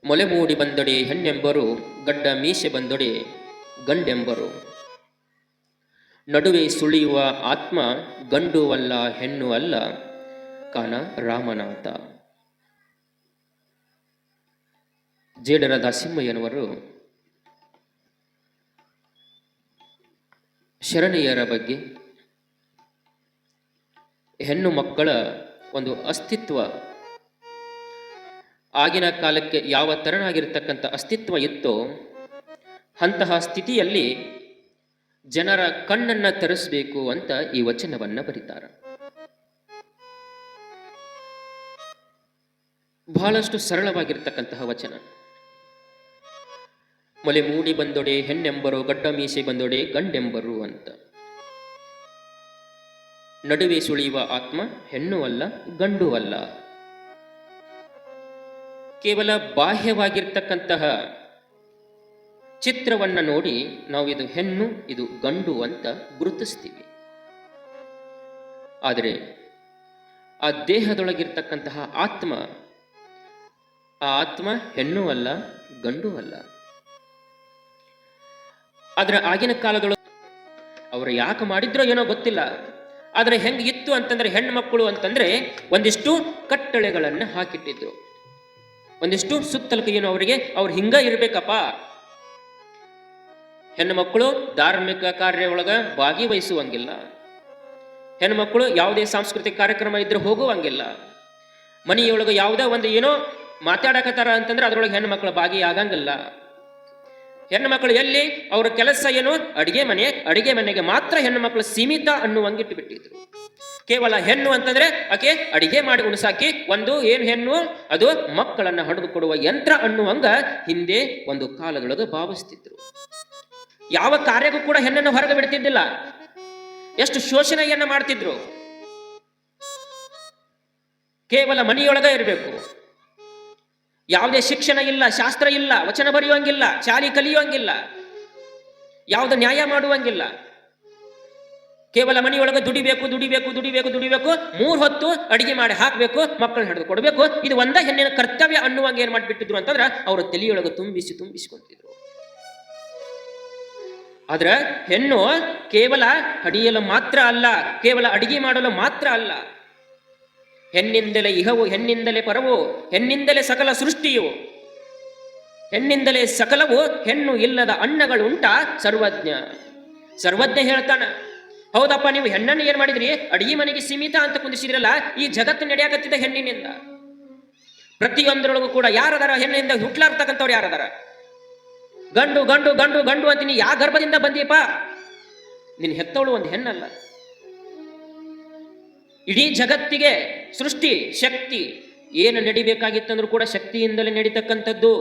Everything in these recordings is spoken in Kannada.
ಮೊಲೆ ಮೂಡಿ ಬಂದೊಡೆ ಹೆಣ್ಣೆಂಬರು, ಗಡ್ಡ ಮೀಸೆ ಬಂದೊಡೆ ಗಂಡೆಂಬರು. ನಡುವೆ ಸುಳಿಯುವ ಆತ್ಮ ಗಂಡು ಅಲ್ಲ ಹೆಣ್ಣು ಅಲ್ಲ, ಕಾಣ ರಾಮನಾಥ. ಜೇಡರ ದಾಸಿಮಯ್ಯನವರು ಶರಣೆಯರ ಬಗ್ಗೆ, ಹೆಣ್ಣು ಮಕ್ಕಳ ಒಂದು ಅಸ್ತಿತ್ವ, ಆಗಿನ ಕಾಲಕ್ಕೆ ಯಾವ ತೆರನಾಗಿರ್ತಕ್ಕಂಥ ಅಸ್ತಿತ್ವ ಇತ್ತೋ ಅಂತಹ ಸ್ಥಿತಿಯಲ್ಲಿ ಜನರ ಕಣ್ಣನ್ನ ತೆರೆಸಬೇಕು ಅಂತ ಈ ವಚನವನ್ನ ಬರೀತಾರೆ. ಬಹಳಷ್ಟು ಸರಳವಾಗಿರ್ತಕ್ಕಂತಹ ವಚನ. ಮೊಲೆ ಮೂಡಿ ಬಂದೊಡೆ ಹೆಣ್ಣೆಂಬರು, ಗಡ್ಡ ಮೀಸೆ ಬಂದೊಡೆ ಗಂಡೆಂಬರು ಅಂತ. ನಡುವೆ ಸುಳಿಯುವ ಆತ್ಮ ಹೆಣ್ಣು ಅಲ್ಲ ಗಂಡು ಅಲ್ಲ. ಕೇವಲ ಬಾಹ್ಯವಾಗಿರ್ತಕ್ಕಂತಹ ಚಿತ್ರವನ್ನ ನೋಡಿ ನಾವು ಇದು ಹೆಣ್ಣು ಇದು ಗಂಡು ಅಂತ ಗುರುತಿಸ್ತೀವಿ. ಆದರೆ ಆ ದೇಹದೊಳಗಿರ್ತಕ್ಕಂತಹ ಆತ್ಮ, ಆ ಆತ್ಮ ಹೆಣ್ಣು ಅಲ್ಲ ಗಂಡು ಅಲ್ಲ. ಆದ್ರೆ ಆಗಿನ ಕಾಲದೊಳಗೆ ಅವರು ಯಾಕೆ ಮಾಡಿದ್ರೋ ಏನೋ ಗೊತ್ತಿಲ್ಲ. ಆದರೆ ಹೆಂಗಿತ್ತು ಅಂತಂದ್ರೆ ಹೆಣ್ಣು ಮಕ್ಕಳು ಅಂತಂದ್ರೆ ಒಂದಿಷ್ಟು ಕಟ್ಟಳೆಗಳನ್ನ ಹಾಕಿಟ್ಟಿದ್ರು, ಒಂದಿಷ್ಟು ಸುತ್ತಲಕ ಏನು ಅವರಿಗೆ ಅವ್ರು ಹಿಂಗ ಇರ್ಬೇಕಪ್ಪ. ಹೆಣ್ಣು ಮಕ್ಕಳು ಧಾರ್ಮಿಕ ಕಾರ್ಯ ಒಳಗ ಭಾಗಿವಹಿಸುವಂಗಿಲ್ಲ, ಹೆಣ್ಣು ಮಕ್ಕಳು ಯಾವುದೇ ಸಾಂಸ್ಕೃತಿಕ ಕಾರ್ಯಕ್ರಮ ಇದ್ರೆ ಹೋಗುವಂಗಿಲ್ಲ, ಮನೆಯೊಳಗೆ ಯಾವುದೇ ಒಂದು ಏನೋ ಮಾತಾಡಕತ್ತಾರ ಅಂತಂದ್ರೆ ಅದ್ರೊಳಗೆ ಹೆಣ್ಣು ಮಕ್ಕಳ ಭಾಗಿಯಾಗಂಗಿಲ್ಲ. ಹೆಣ್ಣು ಮಕ್ಕಳು ಎಲ್ಲಿ ಅವರ ಕೆಲಸ ಏನು ಅಡಿಗೆ ಮನೆಗೆ ಮಾತ್ರ ಹೆಣ್ಣು ಮಕ್ಕಳು ಸೀಮಿತ ಅನ್ನುವಂಗಿಟ್ಟು ಬಿಟ್ಟಿದ್ರು. ಕೇವಲ ಹೆಣ್ಣು ಅಂತಂದ್ರೆ ಆಕೆ ಅಡಿಗೆ ಮಾಡಿ ಉಣಸಾಕಿ ಒಂದು ಏನು ಹೆಣ್ಣು ಅದು ಮಕ್ಕಳನ್ನ ಹಡಿದು ಕೊಡುವ ಯಂತ್ರ ಅನ್ನುವಂಗ ಹಿಂದೆ ಒಂದು ಕಾಲದೊಳಗೆ ಭಾವಿಸ್ತಿದ್ರು. ಯಾವ ಕಾರ್ಯಕ್ಕೂ ಕೂಡ ಹೆಣ್ಣನ್ನು ಹೊರಗೆ ಬಿಡ್ತಿದ್ದಿಲ್ಲ. ಎಷ್ಟು ಶೋಷಣೆಯನ್ನ ಮಾಡ್ತಿದ್ರು. ಕೇವಲ ಮನೆಯೊಳಗ ಇರಬೇಕು, ಯಾವುದೇ ಶಿಕ್ಷಣ ಇಲ್ಲ, ಶಾಸ್ತ್ರ ಇಲ್ಲ, ವಚನ ಬರೆಯುವಂಗಿಲ್ಲ, ಶಾಲಿ ಕಲಿಯುವಂಗಿಲ್ಲ, ಯಾವುದೇ ನ್ಯಾಯ ಮಾಡುವಂಗಿಲ್ಲ. ಕೇವಲ ಮನೆಯೊಳಗೆ ದುಡಿಬೇಕು ದುಡಿಬೇಕು ದುಡಿಬೇಕು ದುಡಿಬೇಕು, 3 ಹೊತ್ತು ಅಡಿಗೆ ಮಾಡಿ ಹಾಕಬೇಕು, ಮಕ್ಕಳನ್ನ ಹಿಡಿದು ಕೊಡಬೇಕು. ಇದು ಒಂದ ಹೆಣ್ಣಿನ ಕರ್ತವ್ಯ ಅನ್ನುವಂಗೆ ಏನ್ ಮಾಡಿಬಿಟ್ಟಿದ್ರು ಅಂತಂದ್ರೆ ಅವರು ತಲೆಯೊಳಗೆ ತುಂಬಿಸಿಕೊಂಡಿದ್ರು. ಆದ್ರೆ ಹೆಣ್ಣು ಕೇವಲ ಅಡಿಯಲು ಮಾತ್ರ ಅಲ್ಲ, ಕೇವಲ ಅಡಿಗೆ ಮಾಡಲು ಮಾತ್ರ ಅಲ್ಲ, ಹೆಣ್ಣಿಂದಲೇ ಇಹವು, ಹೆಣ್ಣಿಂದಲೇ ಪರವು, ಹೆಣ್ಣಿಂದಲೇ ಸಕಲ ಸೃಷ್ಟಿಯು, ಹೆಣ್ಣಿಂದಲೇ ಸಕಲವು, ಹೆಣ್ಣು ಇಲ್ಲದ ಅನ್ನಗಳು ಉಂಟಾ ಸರ್ವಜ್ಞ ಹೇಳ್ತಾನ. ಹೌದಪ್ಪ, ನೀವು ಹೆಣ್ಣನ್ನು ಏನ್ ಮಾಡಿದ್ರಿ, ಅಡಿಗೆ ಮನೆಗೆ ಸೀಮಿತ ಅಂತ ಕುಂದಿಸಿದ್ರಲ್ಲ, ಈ ಜಗತ್ತು ನಡೆಯಾಕತ್ತಿದ್ದ ಹೆಣ್ಣಿನಿಂದ. ಪ್ರತಿಯೊಂದರೊಳಗೂ ಕೂಡ ಯಾರದಾರ ಹೆಣ್ಣಿನಿಂದ ಹುಟ್ಲಾರ್ತಕ್ಕಂಥವ್ರು ಯಾರದಾರ? ಗಂಡು ಗಂಡು ಗಂಡು ಗಂಡು ಅಂತೀನಿ. ಯಾವ ಗರ್ಭದಿಂದ ಬಂದೀಪ? ನಿನ್ನ ಹೆತ್ತವಳು ಒಂದು ಹೆಣ್ಣಲ್ಲ. ಇಡೀ ಜಗತ್ತಿಗೆ ಸೃಷ್ಟಿ ಶಕ್ತಿ ಏನು ನಡಿಬೇಕಾಗಿತ್ತಂದ್ರೂ ಕೂಡ ಶಕ್ತಿಯಿಂದಲೇ ನಡೀತಕ್ಕಂಥದ್ದು.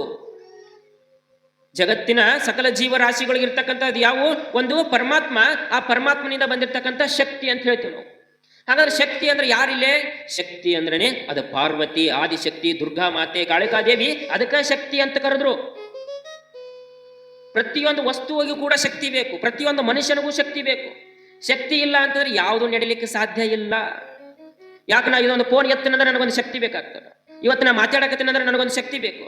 ಜಗತ್ತಿನ ಸಕಲ ಜೀವರಾಶಿಗಳಿಗಿರ್ತಕ್ಕಂಥದ್ದು ಯಾವ ಒಂದು ಪರಮಾತ್ಮ, ಆ ಪರಮಾತ್ಮನಿಂದ ಬಂದಿರತಕ್ಕಂಥ ಶಕ್ತಿ ಅಂತ ಹೇಳ್ತೀವಿ ನಾವು. ಹಾಗಾದ್ರೆ ಶಕ್ತಿ ಅಂದ್ರೆ ಯಾರಿಲ್ಲೇ? ಶಕ್ತಿ ಅಂದ್ರೇನೆ ಅದು ಪಾರ್ವತಿ, ಆದಿಶಕ್ತಿ, ದುರ್ಗಾ ಮಾತೆ, ಕಾಳಿಕಾದೇವಿ, ಅದಕ್ಕೆ ಶಕ್ತಿ ಅಂತ ಕರೆದ್ರು. ಪ್ರತಿಯೊಂದು ವಸ್ತುವಿಗೂ ಕೂಡ ಶಕ್ತಿ ಬೇಕು, ಪ್ರತಿಯೊಂದು ಮನುಷ್ಯನಿಗೂ ಶಕ್ತಿ ಬೇಕು. ಶಕ್ತಿ ಇಲ್ಲ ಅಂತಂದ್ರೆ ಯಾವುದು ನಡೀಲಿಕ್ಕೆ ಸಾಧ್ಯ ಇಲ್ಲ. ಯಾಕೆ ನಾ ಇದೊಂದು ಫೋನ್ ಎತ್ತನಂದ್ರೆ ನನಗೊಂದು ಶಕ್ತಿ ಬೇಕಾಗ್ತದೆ. ಇವತ್ತು ನಾ ಮಾತಾಡಕತ್ತೀನಂದ್ರೆ ನನಗೊಂದು ಶಕ್ತಿ ಬೇಕು,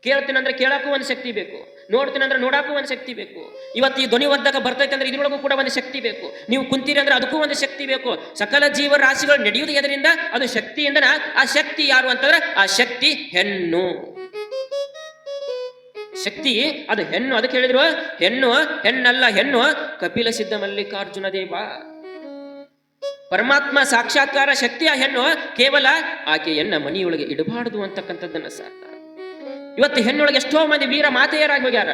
ಕೇಳ್ತೀನಂದ್ರೆ ಕೇಳಕ್ಕೂ ಒಂದು ಶಕ್ತಿ ಬೇಕು, ನೋಡ್ತೀನಂದ್ರೆ ನೋಡಕ್ಕೂ ಒಂದು ಶಕ್ತಿ ಬೇಕು. ಇವತ್ತು ಈ ಧ್ವನಿವರ್ಧಕ ಬರ್ತೈತೆ ಅಂದ್ರೆ ಇದ್ರೊಳಗೂ ಕೂಡ ಒಂದು ಶಕ್ತಿ ಬೇಕು. ನೀವು ಕುಂತೀರಿ ಅಂದ್ರೆ ಅದಕ್ಕೂ ಒಂದು ಶಕ್ತಿ ಬೇಕು. ಸಕಲ ಜೀವರಾಶಿಗಳು ನಡೆಯುವುದು ಎದರಿಂದ? ಅದು ಶಕ್ತಿಯಿಂದ. ಆ ಶಕ್ತಿ ಯಾರು ಅಂತಂದ್ರೆ ಆ ಶಕ್ತಿ ಹೆಣ್ಣು. ಶಕ್ತಿ ಅದು ಹೆಣ್ಣು. ಅದಕ್ಕೆ ಹೇಳಿದ್ರು ಹೆಣ್ಣಲ್ಲ, ಹೆಣ್ಣು ಕಪಿಲ ಸಿದ್ಧ ಮಲ್ಲಿಕಾರ್ಜುನ ದೇವ. ಪರಮಾತ್ಮ ಸಾಕ್ಷಾತ್ಕಾರ ಶಕ್ತಿಯ ಹೆಣ್ಣು. ಕೇವಲ ಆಕೆಯನ್ನ ಮನೆಯೊಳಗೆ ಇಡಬಾರದು ಅಂತಕ್ಕಂಥದ್ದನ್ನ ಸಾರ್ತಾರೆ. ಇವತ್ತು ಹೆಣ್ಣೊಳಗೆ ಎಷ್ಟೋ ಮಂದಿ ವೀರ ಮಾತೆಯರಾಗಿ ಹೋಗ್ಯಾರ.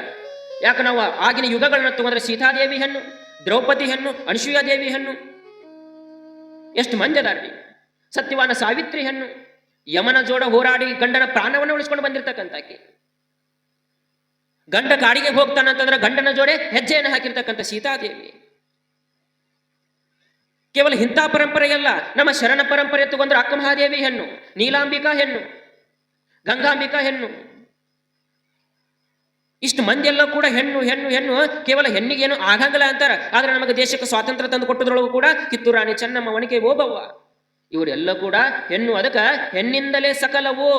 ಯಾಕೆ ನಾವು ಆಗಿನ ಯುಗಗಳನ್ನ ತಗೊಂಡ್ರೆ ಸೀತಾದೇವಿ ಹೆಣ್ಣು, ದ್ರೌಪದಿ ಹೆಣ್ಣು, ಅನಸೂಯ ದೇವಿ ಹೆಣ್ಣು, ಎಷ್ಟು ಮಂದಿ ಅದಾರ್ರಿ. ಸತ್ಯವಾನ ಸಾವಿತ್ರಿ ಹೆಣ್ಣು, ಯಮನ ಜೋಡ ಹೋರಾಡಿ ಗಂಡನ ಪ್ರಾಣವನ್ನು ಉಳಿಸ್ಕೊಂಡು ಬಂದಿರತಕ್ಕಂಥ ಆಕೆ. ಗಂಡ ಕಾಡಿಗೆ ಹೋಗ್ತಾನಂತಂದ್ರೆ ಗಂಡನ ಜೋಡೆ ಹೆಜ್ಜೆಯನ್ನು ಹಾಕಿರ್ತಕ್ಕಂಥ ಸೀತಾದೇವಿ. ಕೇವಲ ಇಂಥ ಪರಂಪರೆಯಲ್ಲ, ನಮ್ಮ ಶರಣ ಪರಂಪರೆ ತಗೊಂಡ್ರೆ ಅಕ್ಕಮಹಾದೇವಿ ಹೆಣ್ಣು, ನೀಲಾಂಬಿಕಾ ಹೆಣ್ಣು, ಗಂಗಾಂಬಿಕಾ ಹೆಣ್ಣು. ಇಷ್ಟು ಮಂದಿ ಎಲ್ಲ ಕೂಡ ಹೆಣ್ಣು ಹೆಣ್ಣು ಹೆಣ್ಣು. ಕೇವಲ ಹೆಣ್ಣಿಗೇನು ಆಗಂಗಿಲ್ಲ ಅಂತಾರ. ಆದ್ರೆ ನಮಗೆ ದೇಶಕ್ಕೆ ಸ್ವಾತಂತ್ರ್ಯ ತಂದು ಕೊಟ್ಟದ್ರೊಳಗೂ ಕೂಡ ಕಿತ್ತೂರು ರಾಣಿ ಚೆನ್ನಮ್ಮ, ಒನಕೆ ಓಬವ್ವ, ಇವರೆಲ್ಲ ಕೂಡ ಹೆಣ್ಣು. ಅದಕ್ಕೆ ಹೆಣ್ಣಿಂದಲೇ ಸಕಲವು,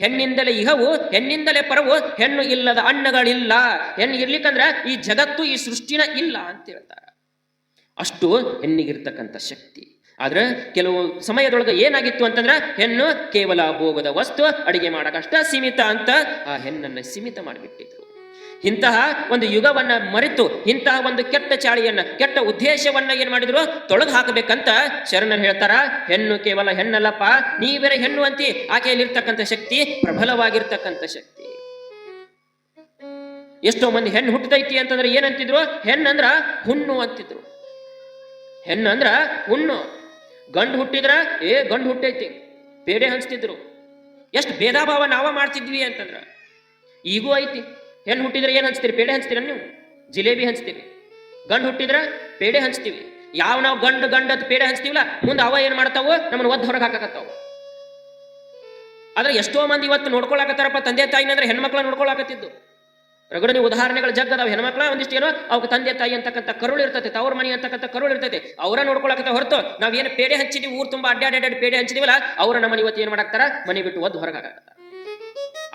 ಹೆಣ್ಣಿಂದಲೇ ಇಹವು, ಹೆಣ್ಣಿಂದಲೇ ಪರವು, ಹೆಣ್ಣು ಇಲ್ಲದ ಅಣ್ಣಗಳಿಲ್ಲ. ಹೆಣ್ಣು ಇರ್ಲಿಕ್ಕಂದ್ರ ಈ ಜಗತ್ತು ಈ ಸೃಷ್ಟಿನ ಇಲ್ಲ ಅಂತ ಹೇಳ್ತಾರೆ. ಅಷ್ಟು ಹೆಣ್ಣಿಗಿರ್ತಕ್ಕಂಥ ಶಕ್ತಿ. ಆದ್ರೆ ಕೆಲವು ಸಮಯದೊಳಗೆ ಏನಾಗಿತ್ತು ಅಂತಂದ್ರೆ ಹೆಣ್ಣು ಕೇವಲ ಭೋಗದ ವಸ್ತು, ಅಡಿಗೆ ಮಾಡಕಷ್ಟ ಸೀಮಿತ ಅಂತ ಆ ಹೆಣ್ಣನ್ನ ಸೀಮಿತ ಮಾಡಿಬಿಟ್ಟಿದ್ರು. ಇಂತಹ ಒಂದು ಯುಗವನ್ನ ಮರೆತು ಇಂತಹ ಒಂದು ಕೆಟ್ಟ ಚಾಳಿಯನ್ನ, ಕೆಟ್ಟ ಉದ್ದೇಶವನ್ನ ಏನ್ ಮಾಡಿದ್ರು, ತೊಳೆದು ಹಾಕಬೇಕಂತ ಶರಣರು ಹೇಳ್ತಾರ. ಹೆಣ್ಣು ಕೇವಲ ಹೆಣ್ಣಲ್ಲಪ್ಪ, ನೀವೇ ಹೆಣ್ಣು ಅಂತಿ. ಆಕೆಯಲ್ಲಿರ್ತಕ್ಕಂಥ ಶಕ್ತಿ ಪ್ರಬಲವಾಗಿರ್ತಕ್ಕಂಥ ಶಕ್ತಿ. ಎಷ್ಟೋ ಮಂದಿ ಹೆಣ್ಣು ಹುಟ್ಟತೈತಿ ಅಂತಂದ್ರೆ ಏನಂತಿದ್ರು, ಹೆಣ್ಣಂದ್ರ ಹುಣ್ಣು ಅಂತಿದ್ರು. ಹೆಣ್ಣಂದ್ರ ಹುಣ್ಣು. ಗಂಡು ಹುಟ್ಟಿದ್ರ ಗಂಡು ಹುಟ್ಟೈತಿ ಬೇಡೆ ಹಂಚ್ತಿದ್ರು. ಎಷ್ಟು ಭೇದ ಭಾವ ನಾವ ಮಾಡ್ತಿದ್ವಿ ಅಂತಂದ್ರ ಈಗೂ ಐತಿ. ಹೆಣ್ಣು ಹುಟ್ಟಿದ್ರೆ ಏನ್ ಹಂಚ್ತೀರಿ? ಪೇಡೆ ಹಂಚ್ತೀರ ನೀವು? ಜಿಲೇಬಿ ಹಂಚ್ತೀವಿ. ಗಂಡು ಹುಟ್ಟಿದ್ರ ಪೇಡೆ ಹಂಚ್ತೀವಿ. ನಾವು ಗಂಡು ಪೇಡೆ ಹಂಚ್ತೀವಲ್ಲ, ಮುಂದೆ ಅವ ಏನ್ ಮಾಡ್ತಾವು, ನಮ್ಮನ್ನ ಒದ್ದು ಹೊರಗೆ ಹಾಕಕತ್ತಾವು. ಆದ್ರೆ ಎಷ್ಟೋ ಮಂದಿ ಇವತ್ತು ನೋಡ್ಕೊಳಕತ್ತಾರಪ್ಪ, ತಂದೆ ತಾಯಿನಂದ್ರೆ ಹೆಣ್ಮಕ್ಳ ನೋಡ್ಕೊಳಕತ್ತಿದ್ದು. ರಗಡನೆ ಉದಾಹರಣೆಗಳ ಜಗ್ಗದಾವ. ಹೆಣ್ಮಕ್ಳ ಒಂದಿಷ್ಟು ಏನೋ ಅವ್ರ ತಂದೆ ತಾಯಿ ಅಂತಕ್ಕಂಥ ಕರುಳು ಇರ್ತೈತೆ, ಅವ್ರ ಮನೆ ಅಂತಕ್ಕಂಥ ಕರುಳು ಇರ್ತೈತೆ, ಅವರ ನೋಡ್ಕೊಳಕತ್ತ ಹೊರತು ನಾವೇನು ಪೇಡೆ ಹಂಚಿದೀವಿ, ಊರು ತುಂಬಾ ಅಡ್ಡಾಡಿ ಪೇಡೆ ಹಂಚಿದೀವಲ್ಲ, ಅವ್ರ ನಮ್ಮನೆ ಇವತ್ತು ಏನ್ ಮಾಡಾಕ್ತಾರ, ಮನೆ ಬಿಟ್ಟು ಒದ್ದು ಹೊರಗೆ ಹಾಕತ್ತ.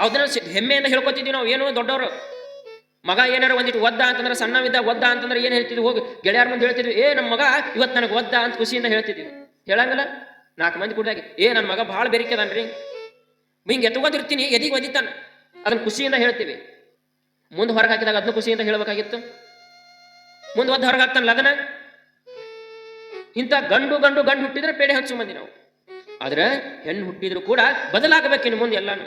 ಅದನ್ನ ಹೆಮ್ಮೆಯಿಂದ ಹೇಳ್ಕೊತಿದ್ವಿ ನಾವು. ಏನು ದೊಡ್ಡವರು ಮಗ ಏನಾರು ಒಂದಿಟ್ಟು ಒದ್ದ ಅಂತಂದ್ರೆ, ಸಣ್ಣವಿದ್ದ ಒದ್ದ ಅಂತಂದ್ರೆ ಏನ್ ಹೇಳ್ತಿದ್ವಿ, ಹೋಗಿ ಗೆಳೆಯರ ಮುಂದೆ ಹೇಳ್ತಿದ್ವಿ, ನಮ್ಮ ಮಗ ಇವತ್ತು ನನಗೆ ಒದ್ದ ಅಂತ ಖುಷಿಯಿಂದ ಹೇಳ್ತಿದ್ವಿ. ಹೇಳಂಗಲ್ಲ 4 ಮಂದಿ ಕೂಡಾಗಿ, ನನ್ನ ಮಗ ಭಾಳ ಬೆರಿಕೆದನ್ರಿ, ಹಿಂಗೆ ಎತ್ಕೊಂಡಿರ್ತೀನಿ, ಎದಿಗೆ ಒದಿತಾನ, ಅದನ್ನ ಖುಷಿಯಿಂದ ಹೇಳ್ತೀವಿ. ಮುಂದೆ ಹೊರಗೆ ಹಾಕಿದಾಗ ಅದನ್ನು ಖುಷಿಯಿಂದ ಹೇಳ್ಬೇಕಾಗಿತ್ತು. ಮುಂದೆ ಒದ್ದು ಹೊರಗೆ ಹಾಕ್ತಾನಲ್ಲ ಅದನ್ನ. ಇಂಥ ಗಂಡು ಹುಟ್ಟಿದ್ರೆ ಪೇಡೆ ಹಂಚು ಮಂದಿ ನಾವು. ಆದ್ರೆ ಹೆಣ್ಣು ಹುಟ್ಟಿದ್ರು ಕೂಡ ಬದಲಾಗಬೇಕಿನ್ನು ಮುಂದೆ ಎಲ್ಲಾನು.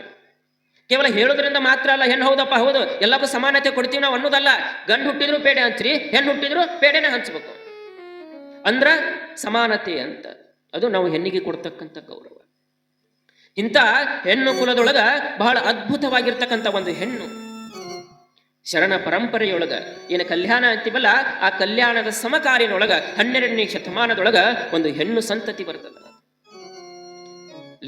ಕೇವಲ ಹೇಳೋದ್ರಿಂದ ಮಾತ್ರ ಅಲ್ಲ, ಹೆಣ್ಣು ಹೌದಪ್ಪ ಹೌದು ಎಲ್ಲಕ್ಕೂ ಸಮಾನತೆ ಕೊಡ್ತೀವಿ ನಾವು ಅನ್ನೋದಲ್ಲ. ಗಂಡು ಹುಟ್ಟಿದ್ರು ಪೇಡೆ ಹಂಚ್ರಿ, ಹೆಣ್ಣು ಹುಟ್ಟಿದ್ರು ಪೇಡೆನೆ ಹಂಚ್ಬೇಕು ಅಂದ್ರ ಸಮಾನತೆ ಅಂತ. ಅದು ನಾವು ಹೆಣ್ಣಿಗೆ ಕೊಡ್ತಕ್ಕಂಥ ಗೌರವ. ಇಂಥ ಹೆಣ್ಣು ಕುಲದೊಳಗ ಬಹಳ ಅದ್ಭುತವಾಗಿರ್ತಕ್ಕಂಥ ಒಂದು ಹೆಣ್ಣು. ಶರಣ ಪರಂಪರೆಯೊಳಗ ಏನು ಕಲ್ಯಾಣ ಅಂತೀವಲ್ಲ, ಆ ಕಲ್ಯಾಣದ ಸಮಕಾರಿನೊಳಗ 12ನೇ ಶತಮಾನದೊಳಗ ಒಂದು ಹೆಣ್ಣು ಸಂತತಿ ಬರ್ತದ.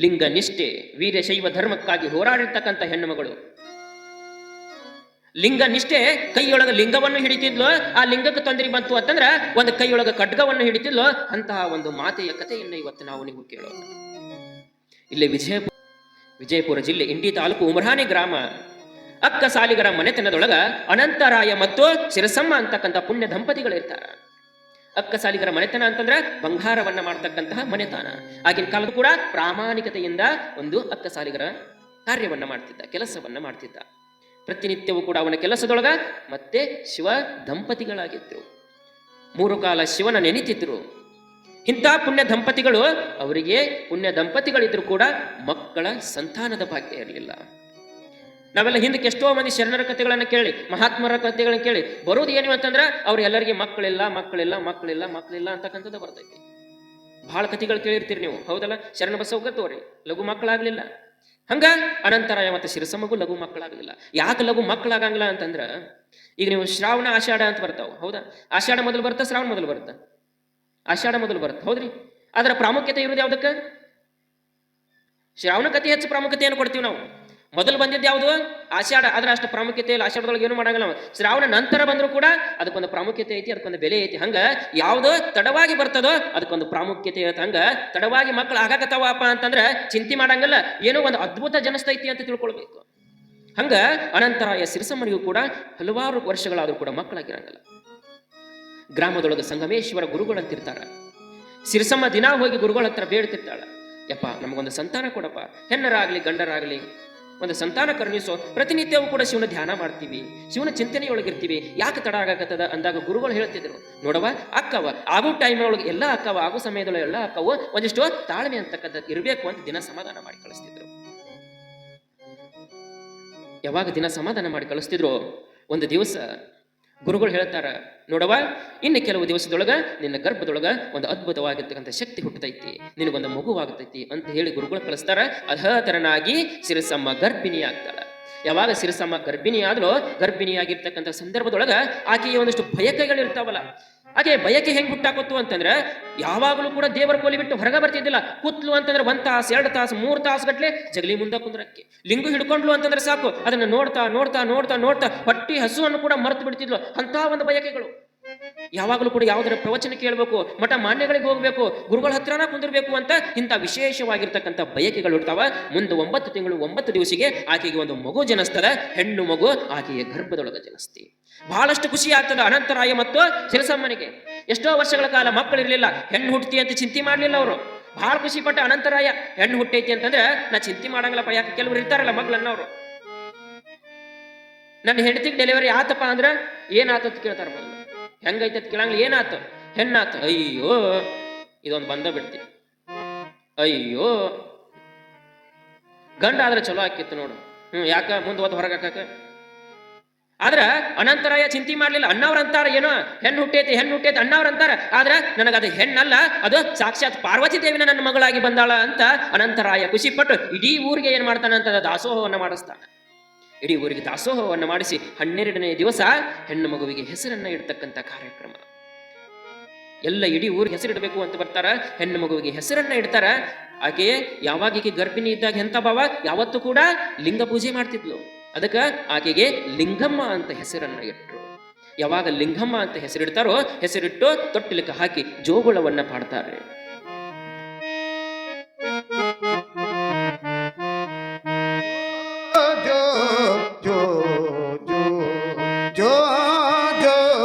ಲಿಂಗ ನಿಷ್ಠೆ, ವೀರಶೈವ ಧರ್ಮಕ್ಕಾಗಿ ಹೋರಾಡಿರ್ತಕ್ಕಂಥ ಹೆಣ್ಣು ಮಗಳು. ಲಿಂಗ ನಿಷ್ಠೆ, ಕೈಯೊಳಗ ಲಿಂಗವನ್ನು ಹಿಡಿತಿದ್ಲು. ಆ ಲಿಂಗಕ್ಕೆ ತೊಂದರೆ ಬಂತು ಅಂತಂದ್ರ ಒಂದು ಕೈಯೊಳಗ ಖಡ್ಗವನ್ನು ಹಿಡಿತಿದ್ಲು. ಅಂತಹ ಒಂದು ಮಾತೆಯ ಕಥೆಯನ್ನು ಇವತ್ತು ನಾವು ನೀವು ಕೇಳೋಣ. ಇಲ್ಲಿ ವಿಜಯಪುರ ಜಿಲ್ಲೆ ಇಂಡಿ ತಾಲೂಕು ಉಮರಾಣಿ ಗ್ರಾಮ ಅಕ್ಕ ಸಾಲಿಗರ ಮನೆತನದೊಳಗ ಅನಂತರಾಯ ಮತ್ತು ಶಿರಸಮ್ಮ ಅಂತಕ್ಕಂಥ ಪುಣ್ಯ ದಂಪತಿಗಳಿರ್ತಾರ. ಅಕ್ಕ ಸಾಲಿಗರ ಮನೆತನ ಅಂತಂದ್ರೆ ಬಂಗಾರವನ್ನ ಮಾಡ್ತಕ್ಕಂತಹ ಮನೆತನ. ಆಗಿನ ಕಾಲದ ಕೂಡ ಪ್ರಾಮಾಣಿಕತೆಯಿಂದ ಒಂದು ಅಕ್ಕ ಸಾಲಿಗರ ಕಾರ್ಯವನ್ನ ಮಾಡ್ತಿದ್ದ, ಕೆಲಸವನ್ನ ಮಾಡ್ತಿದ್ದ. ಪ್ರತಿನಿತ್ಯವೂ ಕೂಡ ಅವನ ಕೆಲಸದೊಳಗ ಮತ್ತೆ ಶಿವ ದಂಪತಿಗಳಾಗಿದ್ರು. 3 ಕಾಲ ಶಿವನ ನೆನೆತಿದ್ರು. ಇಂಥ ಪುಣ್ಯ ದಂಪತಿಗಳು, ಅವರಿಗೆ ಪುಣ್ಯ ದಂಪತಿಗಳಿದ್ರು ಕೂಡ ಮಕ್ಕಳ ಸಂತಾನದ ಭಾಗ್ಯ ಇರಲಿಲ್ಲ. ನಾವೆಲ್ಲ ಹಿಂದಕ್ಕೆ ಎಷ್ಟೋ ಮಂದಿ ಶರಣರ ಕಥೆಗಳನ್ನು ಕೇಳಿ, ಮಹಾತ್ಮರ ಕಥೆಗಳನ್ನ ಕೇಳಿ ಬರೋದು ಏನು ಅಂತಂದ್ರೆ ಅವ್ರು ಎಲ್ಲರಿಗೆ ಮಕ್ಕಳಿಲ್ಲ ಅಂತಕ್ಕಂಥದ್ದು ಬರ್ತೈತಿ. ಬಹಳ ಕಥೆಗಳು ಕೇಳಿರ್ತೀರಿ ನೀವು, ಹೌದಲ್ಲ? ಶರಣ ಬಸವ ತೋರಿ ಲಘು ಮಕ್ಕಳಾಗ್ಲಿಲ್ಲ. ಹಂಗ ಅನಂತರಾಯ ಮತ್ತು ಶಿರಸಮ್ಮಗೂ ಲಘು ಮಕ್ಕಳಾಗಲಿಲ್ಲ. ಯಾಕೆ ಲಘು ಮಕ್ಕಳಾಗಂಗಿಲ್ಲ ಅಂತಂದ್ರ, ಈಗ ನೀವು ಶ್ರಾವಣ ಆಷಾಢ ಅಂತ ಬರ್ತಾವ, ಹೌದಾ? ಆಷಾಢ ಮೊದಲು ಬರುತ್ತಾ, ಶ್ರಾವಣ ಮೊದಲು ಬರುತ್ತಾ? ಆಷಾಢ ಮೊದಲು ಬರುತ್ತೆ, ಹೌದ್ರಿ? ಅದರ ಪ್ರಾಮುಖ್ಯತೆ ಇರೋದು ಯಾವ್ದಕ್ಕೆ? ಶ್ರಾವಣಕ್ಕೆ ಅತಿ ಹೆಚ್ಚು ಪ್ರಾಮುಖ್ಯತೆಯನ್ನು ಕೊಡ್ತೀವಿ ನಾವು. ಮೊದಲು ಬಂದಿದ್ದು ಯಾವುದು? ಆಷಾಢ. ಆದ್ರೆ ಅಷ್ಟು ಪ್ರಾಮುಖ್ಯತೆ ಇಲ್ಲ. ಆಷಾಢದೊಳಗೆ ಏನು ಮಾಡಂಗಿಲ್ಲ ನಾವು. ಶ್ರಾವಣ ನಂತರ ಬಂದರೂ ಕೂಡ ಅದಕ್ಕೊಂದು ಪ್ರಾಮುಖ್ಯತೆ ಐತಿ, ಅದಕ್ಕೊಂದು ಬೆಲೆ ಐತಿ. ಹಂಗ ಯಾವ್ದು ತಡವಾಗಿ ಬರ್ತದೋ ಅದಕ್ಕೊಂದು ಪ್ರಾಮುಖ್ಯತೆ ಇರುತ್ತೆ. ಹಂಗ ತಡವಾಗಿ ಮಕ್ಕಳು ಆಗಾಕತ್ತಾವಪ್ಪ ಅಂತಂದ್ರೆ ಚಿಂತೆ ಮಾಡಂಗಿಲ್ಲ, ಏನೋ ಒಂದು ಅದ್ಭುತ ಜನಿಸ್ತೈತಿ ಅಂತ ತಿಳ್ಕೊಳ್ಬೇಕು. ಹಂಗ ಅನಂತರಾಯ ಶಿರಸಮ್ಮನಿಗೂ ಕೂಡ ಹಲವಾರು ವರ್ಷಗಳಾದ್ರೂ ಕೂಡ ಮಕ್ಕಳಾಗಿರಂಗಿಲ್ಲ. ಗ್ರಾಮದೊಳಗೆ ಸಂಗಮೇಶ್ವರ ಗುರುಗಳಂತಿರ್ತಾರ. ಶಿರಸಮ್ಮ ದಿನ ಹೋಗಿ ಗುರುಗಳ ಹತ್ರ ಬೇಡ್ತಿರ್ತಾಳ, ಯಪ್ಪ ನಮಗೊಂದು ಸಂತಾನ ಕೊಡಪ್ಪ, ಹೆಣ್ಣರಾಗ್ಲಿ ಗಂಡರಾಗ್ಲಿ ಒಂದು ಸಂತಾನ ಕರುಣಿಸೋ. ಪ್ರತಿನಿತ್ಯವೂ ಕೂಡ ಶಿವನ ಧ್ಯಾನ ಮಾಡ್ತೀವಿ, ಶಿವನ ಚಿಂತನೆಯೊಳಗಿರ್ತೀವಿ, ಯಾಕೆ ತಡ ಆಗಾಕತ್ತದ ಅಂದಾಗ ಗುರುಗಳು ಹೇಳ್ತಿದ್ರು, ನೋಡವ ಅಕ್ಕವ ಆಗೋ ಟೈಮ್ ಒಳಗೆ ಎಲ್ಲ ಅಕ್ಕವ, ಆಗೋ ಸಮಯದೊಳಗೆ ಎಲ್ಲ ಅಕ್ಕವು ಒಂದಿಷ್ಟು ತಾಳ್ಮೆ ಅಂತಕ್ಕಂಥದ್ದು ಇರಬೇಕು ಅಂತ ದಿನ ಸಮಾಧಾನ ಮಾಡಿ ಕಳಿಸ್ತಿದ್ರು. ಯಾವಾಗ ದಿನ ಸಮಾಧಾನ ಮಾಡಿ ಕಳಿಸ್ತಿದ್ರು, ಒಂದು ದಿವಸ ಗುರುಗಳು ಹೇಳ್ತಾರ, ನೋಡವ ಇನ್ನು ಕೆಲವು ದಿವಸದೊಳಗ ನಿನ್ನ ಗರ್ಭದೊಳಗ ಒಂದು ಅದ್ಭುತವಾಗಿರ್ತಕ್ಕಂಥ ಶಕ್ತಿ ಹುಟ್ಟತೈತಿ, ನಿನಗೊಂದು ಮಗುವಾಗತೈತಿ ಅಂತ ಹೇಳಿ ಗುರುಗಳು ಕಳಿಸ್ತಾರ. ಅಧತರನಾಗಿ ಶಿರಸಮ್ಮ ಗರ್ಭಿಣಿ ಆಗ್ತಾಳ. ಯಾವಾಗ ಶಿರಸಮ್ಮ ಗರ್ಭಿಣಿ ಆದ್ರೂ, ಗರ್ಭಿಣಿಯಾಗಿರ್ತಕ್ಕಂಥ ಸಂದರ್ಭದೊಳಗ ಆಕೆಯ ಒಂದಿಷ್ಟು ಬಯಕೆಗಳಿರ್ತಾವಲ್ಲ, ಆಕೆ ಬಯಕೆ ಹೆಂಗ್ ಹುಟ್ಟಾಕೊತ್ತು ಅಂತಂದ್ರೆ, ಯಾವಾಗಲೂ ಕೂಡ ದೇವರ ಕೋಲಿ ಬಿಟ್ಟು ಹೊರಗೆ ಬರ್ತಿದ್ದಿಲ್ಲ. ಕೂತ್ಲು ಅಂತಂದ್ರೆ 1 ತಾಸು 2 ತಾಸು 3 ತಾಸು ಗಟ್ಲೆ ಜಗಲಿ ಮುಂದೆ ಕುಂದ್ರಕ್ಕೆ. ಲಿಂಗು ಹಿಡ್ಕೊಂಡ್ಲು ಅಂತಂದ್ರೆ ಸಾಕು, ಅದನ್ನ ನೋಡ್ತಾ ನೋಡ್ತಾ ನೋಡ್ತಾ ನೋಡ್ತಾ ಹೊಟ್ಟಿ ಹಸುವನ್ನು ಕೂಡ ಮರೆತು ಬಿಡ್ತಿದ್ಲು. ಅಂತ ಒಂದು ಬಯಕೆಗಳು. ಯಾವಾಗಲೂ ಕೂಡ ಯಾವುದರ ಪ್ರವಚನ ಕೇಳಬೇಕು, ಮಠ ಮಾನ್ಯಗಳಿಗೆ ಹೋಗಬೇಕು, ಗುರುಗಳ ಹತ್ರನ ಕುಂದಿರ್ಬೇಕು ಅಂತ ಇಂಥ ವಿಶೇಷವಾಗಿರ್ತಕ್ಕಂಥ ಬಯಕೆಗಳು ಇರ್ತಾವ. ಮುಂದೆ 9 ತಿಂಗಳು 9 ದಿವಸಿಗೆ ಆಕೆಗೆ ಒಂದು ಮಗು ಜನಿಸ್ತದ, ಹೆಣ್ಣು ಮಗು ಆಕೆಯ ಗರ್ಭದೊಳಗೆ ಜನಿಸ್ತಿ. ಬಹಳಷ್ಟು ಖುಷಿ ಆಗ್ತದ ಅನಂತರಾಯ ಮತ್ತು ಸಿರಸಮ್ಮನಿಗೆ. ಎಷ್ಟೋ ವರ್ಷಗಳ ಕಾಲ ಮಕ್ಕಳಿರ್ಲಿಲ್ಲ, ಹೆಣ್ಣು ಹುಟ್ಟಿ ಅಂತ ಚಿಂತೆ ಮಾಡ್ಲಿಲ್ಲ ಅವರು. ಬಹಳ ಖುಷಿ ಪಟ್ಟ ಅನಂತರಾಯ. ಹೆಣ್ಣು ಹುಟ್ಟೈತಿ ಅಂತಂದ್ರೆ ನಾ ಚಿಂತೆ ಮಾಡಂಗಿಲ್ಲಪ್ಪ. ಯಾಕೆ ಕೆಲವರು ಇರ್ತಾರಲ್ಲ ಮಗ್ಳನ್ನವ್ರು, ನನ್ನ ಹೆಂಡತಿಗೆ ಡೆಲಿವರಿ ಆತಪ್ಪ ಅಂದ್ರೆ ಏನಾತತ್ ಕೇಳ್ತಾರ. ಮೊದಲು ಹೆಂಗೈತತ್ ಕೇಳಂಗಿಲ್ಲ, ಏನಾತು, ಹೆಣ್ಣಾತು, ಅಯ್ಯೋ ಇದೊಂದು ಬಂದ ಬಿಡ್ತಿ, ಅಯ್ಯೋ ಗಂಡ ಆದ್ರೆ ಚಲೋ ಆಕಿತ್ತು ನೋಡು, ಯಾಕ ಮುಂದೆ ಓದ್ ಹೊರಗೆ ಹಾಕಾಕ. ಆದ್ರ ಅನಂತರಾಯ ಚಿಂತೆ ಮಾಡ್ಲಿಲ್ಲ. ಅಣ್ಣವ್ರ ಅಂತಾರ ಏನೋ ಹೆಣ್ಣು ಹುಟ್ಟೈತಿ ಅಣ್ಣವ್ರ ಅಂತಾರ, ಆದ್ರ ನನಗದು ಹೆಣ್ಣಲ್ಲ, ಅದು ಸಾಕ್ಷಾತ್ ಪಾರ್ವತಿ ದೇವಿನ ನನ್ನ ಮಗಳಾಗಿ ಬಂದಾಳ ಅಂತ ಅನಂತರಾಯ ಖುಷಿ ಪಟ್ಟು ಇಡೀ ಊರಿಗೆ ಏನ್ ಮಾಡ್ತಾನಂತ ದಾಸೋಹವನ್ನ ಮಾಡಿಸ್ತಾನೆ. ಇಡೀ ಊರಿಗೆ ದಾಸೋಹವನ್ನು ಮಾಡಿಸಿ 12ನೇ ದಿವಸ ಹೆಣ್ಣು ಮಗುವಿಗೆ ಹೆಸರನ್ನ ಇಡ್ತಕ್ಕಂಥ ಕಾರ್ಯಕ್ರಮ. ಎಲ್ಲ ಇಡೀ ಊರಿಗೆ ಹೆಸರಿಡಬೇಕು ಅಂತ ಬರ್ತಾರ, ಹೆಣ್ಣು ಮಗುವಿಗೆ ಹೆಸರನ್ನ ಇಡ್ತಾರ. ಆಕೆ ಯಾವಾಗ ಈಕೆ ಗರ್ಭಿಣಿ ಇದ್ದಾಗ ಎಂತ ಭಾವ, ಯಾವತ್ತೂ ಕೂಡ ಲಿಂಗ ಪೂಜೆ ಮಾಡ್ತಿದ್ಲು. ಅದಕ್ಕೆ ಆಕೆಗೆ ಲಿಂಗಮ್ಮ ಅಂತ ಹೆಸರನ್ನ ಇಟ್ಟರು. ಯಾವಾಗ ಲಿಂಗಮ್ಮ ಅಂತ ಹೆಸರಿಡ್ತಾರೋ, ಹೆಸರಿಟ್ಟು ತೊಟ್ಟಿಲಕ್ಕೆ ಹಾಕಿ ಜೋಗುಳವನ್ನ ಪಾಡ್ತಾರೆ.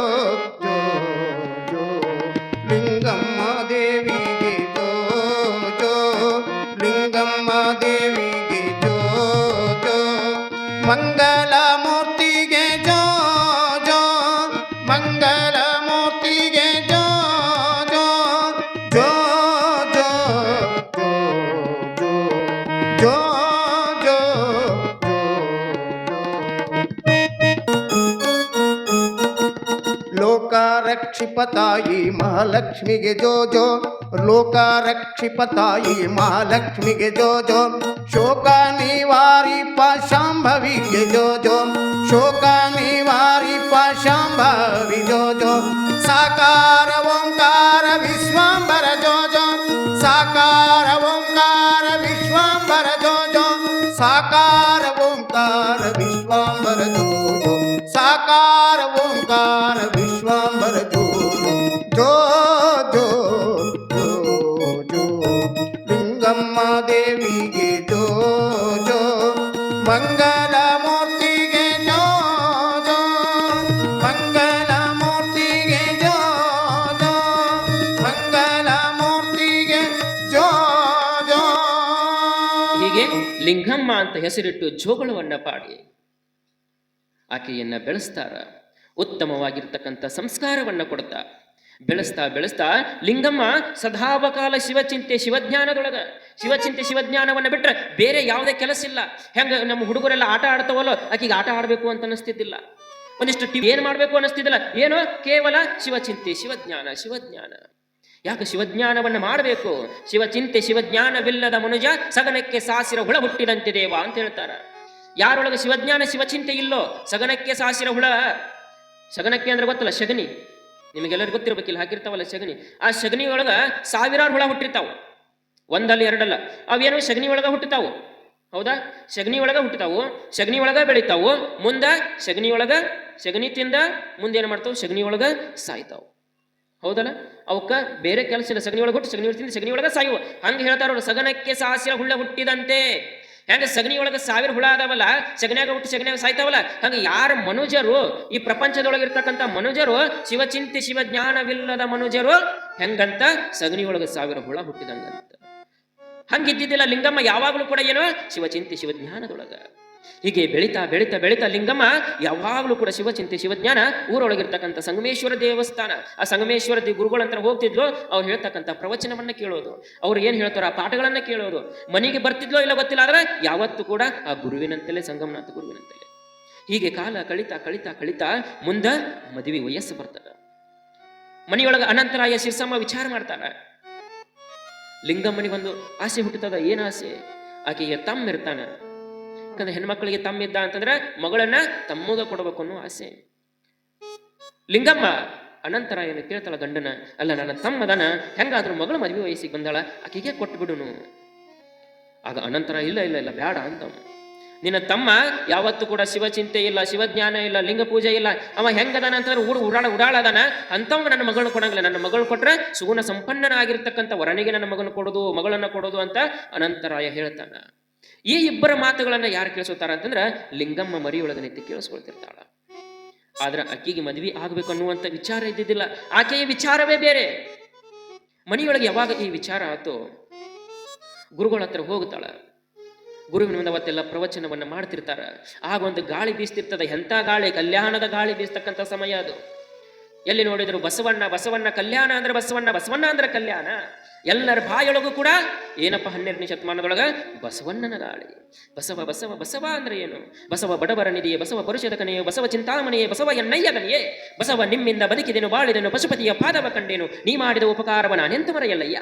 ಮಂಗಲಮೂರ್ತಿಗೆ ಜೋ ಜೋ, ಮಂಗಲಮೂರ್ತಿಗೆ ಜೋ ಜೋ ಜೋ ಜೋ ಜೋ ಜೋ ಲೋಕರಕ್ಷಿಪತಾಯಿ ಮಹಾಲಕ್ಷ್ಮಿಗೆ ಜೋ ಜೋ, ಲೋಕರಕ್ಷಿಪತಾಯಿ ಮಹಾಲಕ್ಷ್ಮಿಗೆ ಜೋ ಜೋ, ಶೋಕ ನಿವಾರಿ ಶಾಂಭವಿಗೆ ಜೋ ಜೋ, ಶೋಕ ನಿವಾರಿ ಶಾಂಭವಿ ಜೋ ಜೋ, ಸಾಕಾರ ಓಂಕಾರ ವಿಶ್ವಾಂಬರ ಜೋ ಜೋ, ಸಾಕಾರ ಓಂಕಾರ ವಿಶ್ವಾಂಬರ ಜೋ ಜೋ, ಸಾಕಾರ ಓಂಕಾರ ವಿಶ್ವಾಂಬರ ಜೋ ಜೋ, ಸಾಕಾರ ಓಂಕಾರ ವಿಶ್ವಾಂಬರ ಜೋ ಜೋ ಜೋ ಜೋ ಜೋ, ಲಿಂಗಮ್ಮ ದೇವಿಗೆ ಜೋ ಜೋ, ಮಂಗಲಮೂರ್ತಿಗೆ ಜೋ ಜೋ, ಮಂಗಲಮೂರ್ತಿಗೆ ಜೋ ಜೋ, ಮಂಗಲಮೂರ್ತಿಗೆ ಜೋ ಜೋ. ಹೀಗೆ ಲಿಂಗಮ್ಮ ಅಂತ ಹೆಸರಿಟ್ಟು ಜೋಗುಳವನ್ನ ಪಾಡಿ ಆಕೆಯನ್ನ ಬೆಳೆಸ್ತಾರ. ಉತ್ತಮವಾಗಿರ್ತಕ್ಕಂಥ ಸಂಸ್ಕಾರವನ್ನ ಕೊಡ್ತಾ ಬೆಳೆಸ್ತಾ ಬೆಳೆಸ್ತಾ ಲಿಂಗಮ್ಮ ಸದಾವಕಾಲ ಶಿವಚಿಂತೆ ಶಿವಜ್ಞಾನವನ್ನ ಬಿಟ್ರೆ ಬೇರೆ ಯಾವುದೇ ಕೆಲಸ ಇಲ್ಲ. ಹೆಂಗ ನಮ್ಮ ಹುಡುಗರೆಲ್ಲ ಆಟ ಆಡ್ತಾವಲ್ಲೋ, ಆಕೆಗೆ ಆಟ ಆಡಬೇಕು ಅಂತ ಅನಿಸ್ತಿದ್ದಿಲ್ಲ, ಒಂದಿಷ್ಟು ಏನ್ ಮಾಡ್ಬೇಕು ಅನಿಸ್ತಿದ್ದಿಲ್ಲ. ಏನೋ ಕೇವಲ ಶಿವಚಿಂತೆ ಶಿವಜ್ಞಾನ. ಯಾಕೆ ಶಿವಜ್ಞಾನವನ್ನ ಮಾಡಬೇಕು? ಶಿವಚಿಂತೆ ಶಿವಜ್ಞಾನವಿಲ್ಲದ ಮನುಜ ಸಗನಕ್ಕೆ ಸಾಸಿರ ಹುಳ ಹುಟ್ಟಿದಂತೆ ದೇವ ಅಂತ ಹೇಳ್ತಾರ. ಯಾರೊಳಗೆ ಶಿವಜ್ಞಾನ ಶಿವಚಿಂತೆ ಇಲ್ಲೋ ಸಗನಕ್ಕೆ ಸಾಸಿರ ಹುಳ. ಸಗನಕ್ಕೆ ಅಂದ್ರೆ ಗೊತ್ತಲ್ಲ, ಶಗನಿ, ನಿಮಗೆಲ್ಲರಿಗೂ ಗೊತ್ತಿರ್ಬೇಕಿಲ್ಲ, ಹಾಕಿರ್ತಾವಲ್ಲ ಶಗನಿ. ಆ ಶಗನಿ ಒಳಗ ಸಾವಿರಾರು ಹುಳ ಹುಟ್ಟಿರ್ತಾವು, ಒಂದಲ್ಲ ಎರಡಲ್ಲ. ಅವೇನು ಶಗನಿ ಒಳಗ ಹುಟ್ಟುತ್ತಾವು, ಹೌದಾ? ಶಗನಿ ಒಳಗ ಹುಟ್ಟುತ್ತಾವು, ಶಗನಿ ಒಳಗ ಬೆಳಿತಾವು. ಮುಂದ ಶಗನಿ ತಿಂದ ಮುಂದೇನು ಮಾಡ್ತಾವು? ಶಗನಿ ಒಳಗ ಸಾಯ್ತಾವು, ಹೌದಲ್ಲ? ಅವಕ್ಕ ಬೇರೆ ಕೆಲಸ ಇಲ್ಲ. ಸಗನಿ ಒಳಗೆ ಹುಟ್ಟು, ಸಗನಿ ಒಳಗೆ ತಿಂದು, ಸಗನಿ ಒಳಗ ಸಾಯುವ. ಹಂಗೆ ಹೇಳ್ತಾರ, ಸಗನಕ್ಕೆ ಸಾಸಿರ ಹುಳ ಹುಟ್ಟಿದಂತೆ. ಹೆಂಗ ಸಗನಿ ಒಳಗೆ 1000 ಹುಳ ಅದಾವಲ್ಲ, ಸಗನ್ಯಾಗ ಹುಟ್ಟು ಸಗನ್ಯಾಗ ಸಾಯ್ತಾವಲ್ಲ, ಹಂಗೆ ಯಾರ ಮನುಜರು, ಈ ಪ್ರಪಂಚದೊಳಗಿರ್ತಕ್ಕಂಥ ಮನುಜರು ಶಿವಚಿಂತೆ ಶಿವಜ್ಞಾನವಿಲ್ಲದ ಮನುಜರು ಹೆಂಗಂತ ಸಗನಿ ಒಳಗೆ 1000 ಹುಳ ಹುಟ್ಟಿದಂಗಂತ. ಹಂಗಿದ್ದಿದ್ದಿಲ್ಲ. ಲಿಂಗಮ್ಮ ಯಾವಾಗಲೂ ಕೂಡ ಏನೋ ಶಿವಚಿಂತೆ ಶಿವಜ್ಞಾನದೊಳಗ. ಹೀಗೆ ಬೆಳಿತಾ ಬೆಳಿತಾ ಬೆಳಿತಾ ಲಿಂಗಮ್ಮ ಯಾವಾಗಲೂ ಕೂಡ ಶಿವಚಿಂತೆ ಶಿವಜ್ಞಾನ. ಊರೊಳಗಿರ್ತಕ್ಕಂಥ ಸಂಗಮೇಶ್ವರ ದೇವಸ್ಥಾನ, ಆ ಸಂಗಮೇಶ್ವರ ಗುರುಗಳಂತ ಹೋಗ್ತಿದ್ಲು. ಅವ್ರು ಹೇಳ್ತಕ್ಕಂಥ ಪ್ರವಚನವನ್ನ ಕೇಳೋದು, ಅವ್ರು ಏನ್ ಹೇಳ್ತಾರೋ ಆ ಪಾಠಗಳನ್ನ ಕೇಳೋದು. ಮನೆಗೆ ಬರ್ತಿದ್ಲೋ ಇಲ್ಲ ಗೊತ್ತಿಲ್ಲ, ಆದ್ರೆ ಯಾವತ್ತೂ ಕೂಡ ಆ ಗುರುವಿನಂತಲೇ, ಸಂಗಮನಾಥ ಗುರುವಿನಂತಲೇ. ಹೀಗೆ ಕಾಲ ಕಳಿತಾ ಕಳಿತಾ ಕಳಿತಾ ಮುಂದ ಮದುವೆ ವಯಸ್ಸು ಬರ್ತದ. ಮನೆಯೊಳಗ ಅನಂತರಾಯ ಸಿರ್ಸಮ್ಮ ವಿಚಾರ ಮಾಡ್ತಾರ. ಲಿಂಗಮ್ಮನಿಗೊಂದು ಆಸೆ ಹುಟ್ಟುತ್ತದ. ಏನ್ ಆಸೆ? ಆಕೆಗೆ ತಮ್ಮ ಇರ್ತಾನ. ಯಾಕಂದ್ರೆ ಹೆಣ್ಮಕ್ಳಿಗೆ ತಮ್ಮ ಇದ್ದ ಅಂತಂದ್ರೆ ಮಗಳನ್ನ ತಮ್ಮಗ ಕೊಡಬೇಕು ಅನ್ನೋ ಆಸೆ. ಲಿಂಗಮ್ಮ ಅನಂತರಾಯನ ಕೇಳ್ತಾಳ ಗಂಡನ, ಅಲ್ಲ ನನ್ನ ತಮ್ಮದನ, ಹೆಂಗಾದ್ರೂ ಮಗಳು ಮದುವೆ ವಯಸ್ಸಿಗೆ ಬಂದಾಳ, ಆಕೆಗೆ ಕೊಟ್ಟು ಬಿಡುನು. ಆಗ ಅನಂತರ ಇಲ್ಲ ಇಲ್ಲ ಇಲ್ಲ ಬೇಡ ಅಂತ. ನಿನ್ನ ತಮ್ಮ ಯಾವತ್ತೂ ಕೂಡ ಶಿವಚಿಂತೆ ಇಲ್ಲ, ಶಿವಜ್ಞಾನ ಇಲ್ಲ, ಲಿಂಗ ಪೂಜೆ ಇಲ್ಲ. ಅವ ಹೆಂಗದಾನ ಅಂತಂದ್ರೆ ಉಡಾಳದಾನ. ಅಂತವಂಗ ನನ್ನ ಮಗಳನ್ನ ಕೊಡಂಗಿಲ್ಲ. ನನ್ನ ಮಗಳು ಕೊಟ್ರೆ ಸುಗುಣ ಸಂಪನ್ನನಾಗಿರ್ತಕ್ಕಂಥ ವರನಿಗೆ ನನ್ನ ಮಗನ ಕೊಡೋದು, ಮಗಳನ್ನ ಕೊಡೋದು ಅಂತ ಅನಂತರಾಯ ಹೇಳ್ತಾನ. ಈ ಇಬ್ಬರ ಮಾತುಗಳನ್ನ ಯಾರು ಕೇಳಿಸ್ಕೊತಾರ ಅಂತಂದ್ರ ಲಿಂಗಮ್ಮ ಮರಿಯೊಳಗ ನಿಂತು ಕೇಳಿಸ್ಕೊಳ್ತಿರ್ತಾಳ. ಆದ್ರೆ ಅಕ್ಕಿಗೆ ಮದ್ವಿ ಆಗ್ಬೇಕು ಅನ್ನುವಂಥ ವಿಚಾರ ಇದ್ದಿದ್ದಿಲ್ಲ. ಆಕೆಯ ವಿಚಾರವೇ ಬೇರೆ. ಮನೆಯೊಳಗೆ ಯಾವಾಗ ಈ ವಿಚಾರ ಆತೋ ಗುರುಗಳ ಹತ್ರ ಹೋಗ್ತಾಳ. ಗುರುವಿನಿಂದ ಅವತ್ತೆಲ್ಲ ಪ್ರವಚನವನ್ನ ಮಾಡ್ತಿರ್ತಾರ. ಆಗ ಒಂದು ಗಾಳಿ ಬೀಸ್ತಿರ್ತದೆ. ಎಂಥ ಗಾಳಿ? ಕಲ್ಯಾಣದ ಗಾಳಿ ಬೀಸ್ತಕ್ಕಂಥ ಸಮಯ ಅದು. ಎಲ್ಲಿ ನೋಡಿದ್ರು ಬಸವಣ್ಣ ಬಸವಣ್ಣ, ಕಲ್ಯಾಣ ಅಂದ್ರೆ ಬಸವಣ್ಣ, ಬಸವಣ್ಣ ಅಂದ್ರೆ ಕಲ್ಯಾಣ. ಎಲ್ಲರ ಬಾಯೊಳಗೂ ಕೂಡ ಏನಪ್ಪ 12ನೇ ಶತಮಾನದೊಳಗ ಬಸವಣ್ಣನ ಗಾಳಿ. ಬಸವ ಬಸವ ಬಸವ ಅಂದ್ರೆ ಏನು? ಬಸವ ಬಡವರ ನಿಧಿಯೇ, ಬಸವ ಪರುಷದ ಕನೆಯೇ, ಬಸವ ಚಿಂತಾಮಣಿಯೇ, ಬಸವ ಎನ್ನಯ್ಯದನಿಯೇ, ಬಸವ ನಿಮ್ಮಿಂದ ಬದುಕಿದೆನು ಬಾಳಿದೆನು, ಪಶುಪತಿಯ ಪಾದವ ಕಂಡೇನು, ನೀ ಮಾಡಿದ ಉಪಕಾರವ ನಾನೆಂತ ಮರೆಯಲ್ಲಯ್ಯ.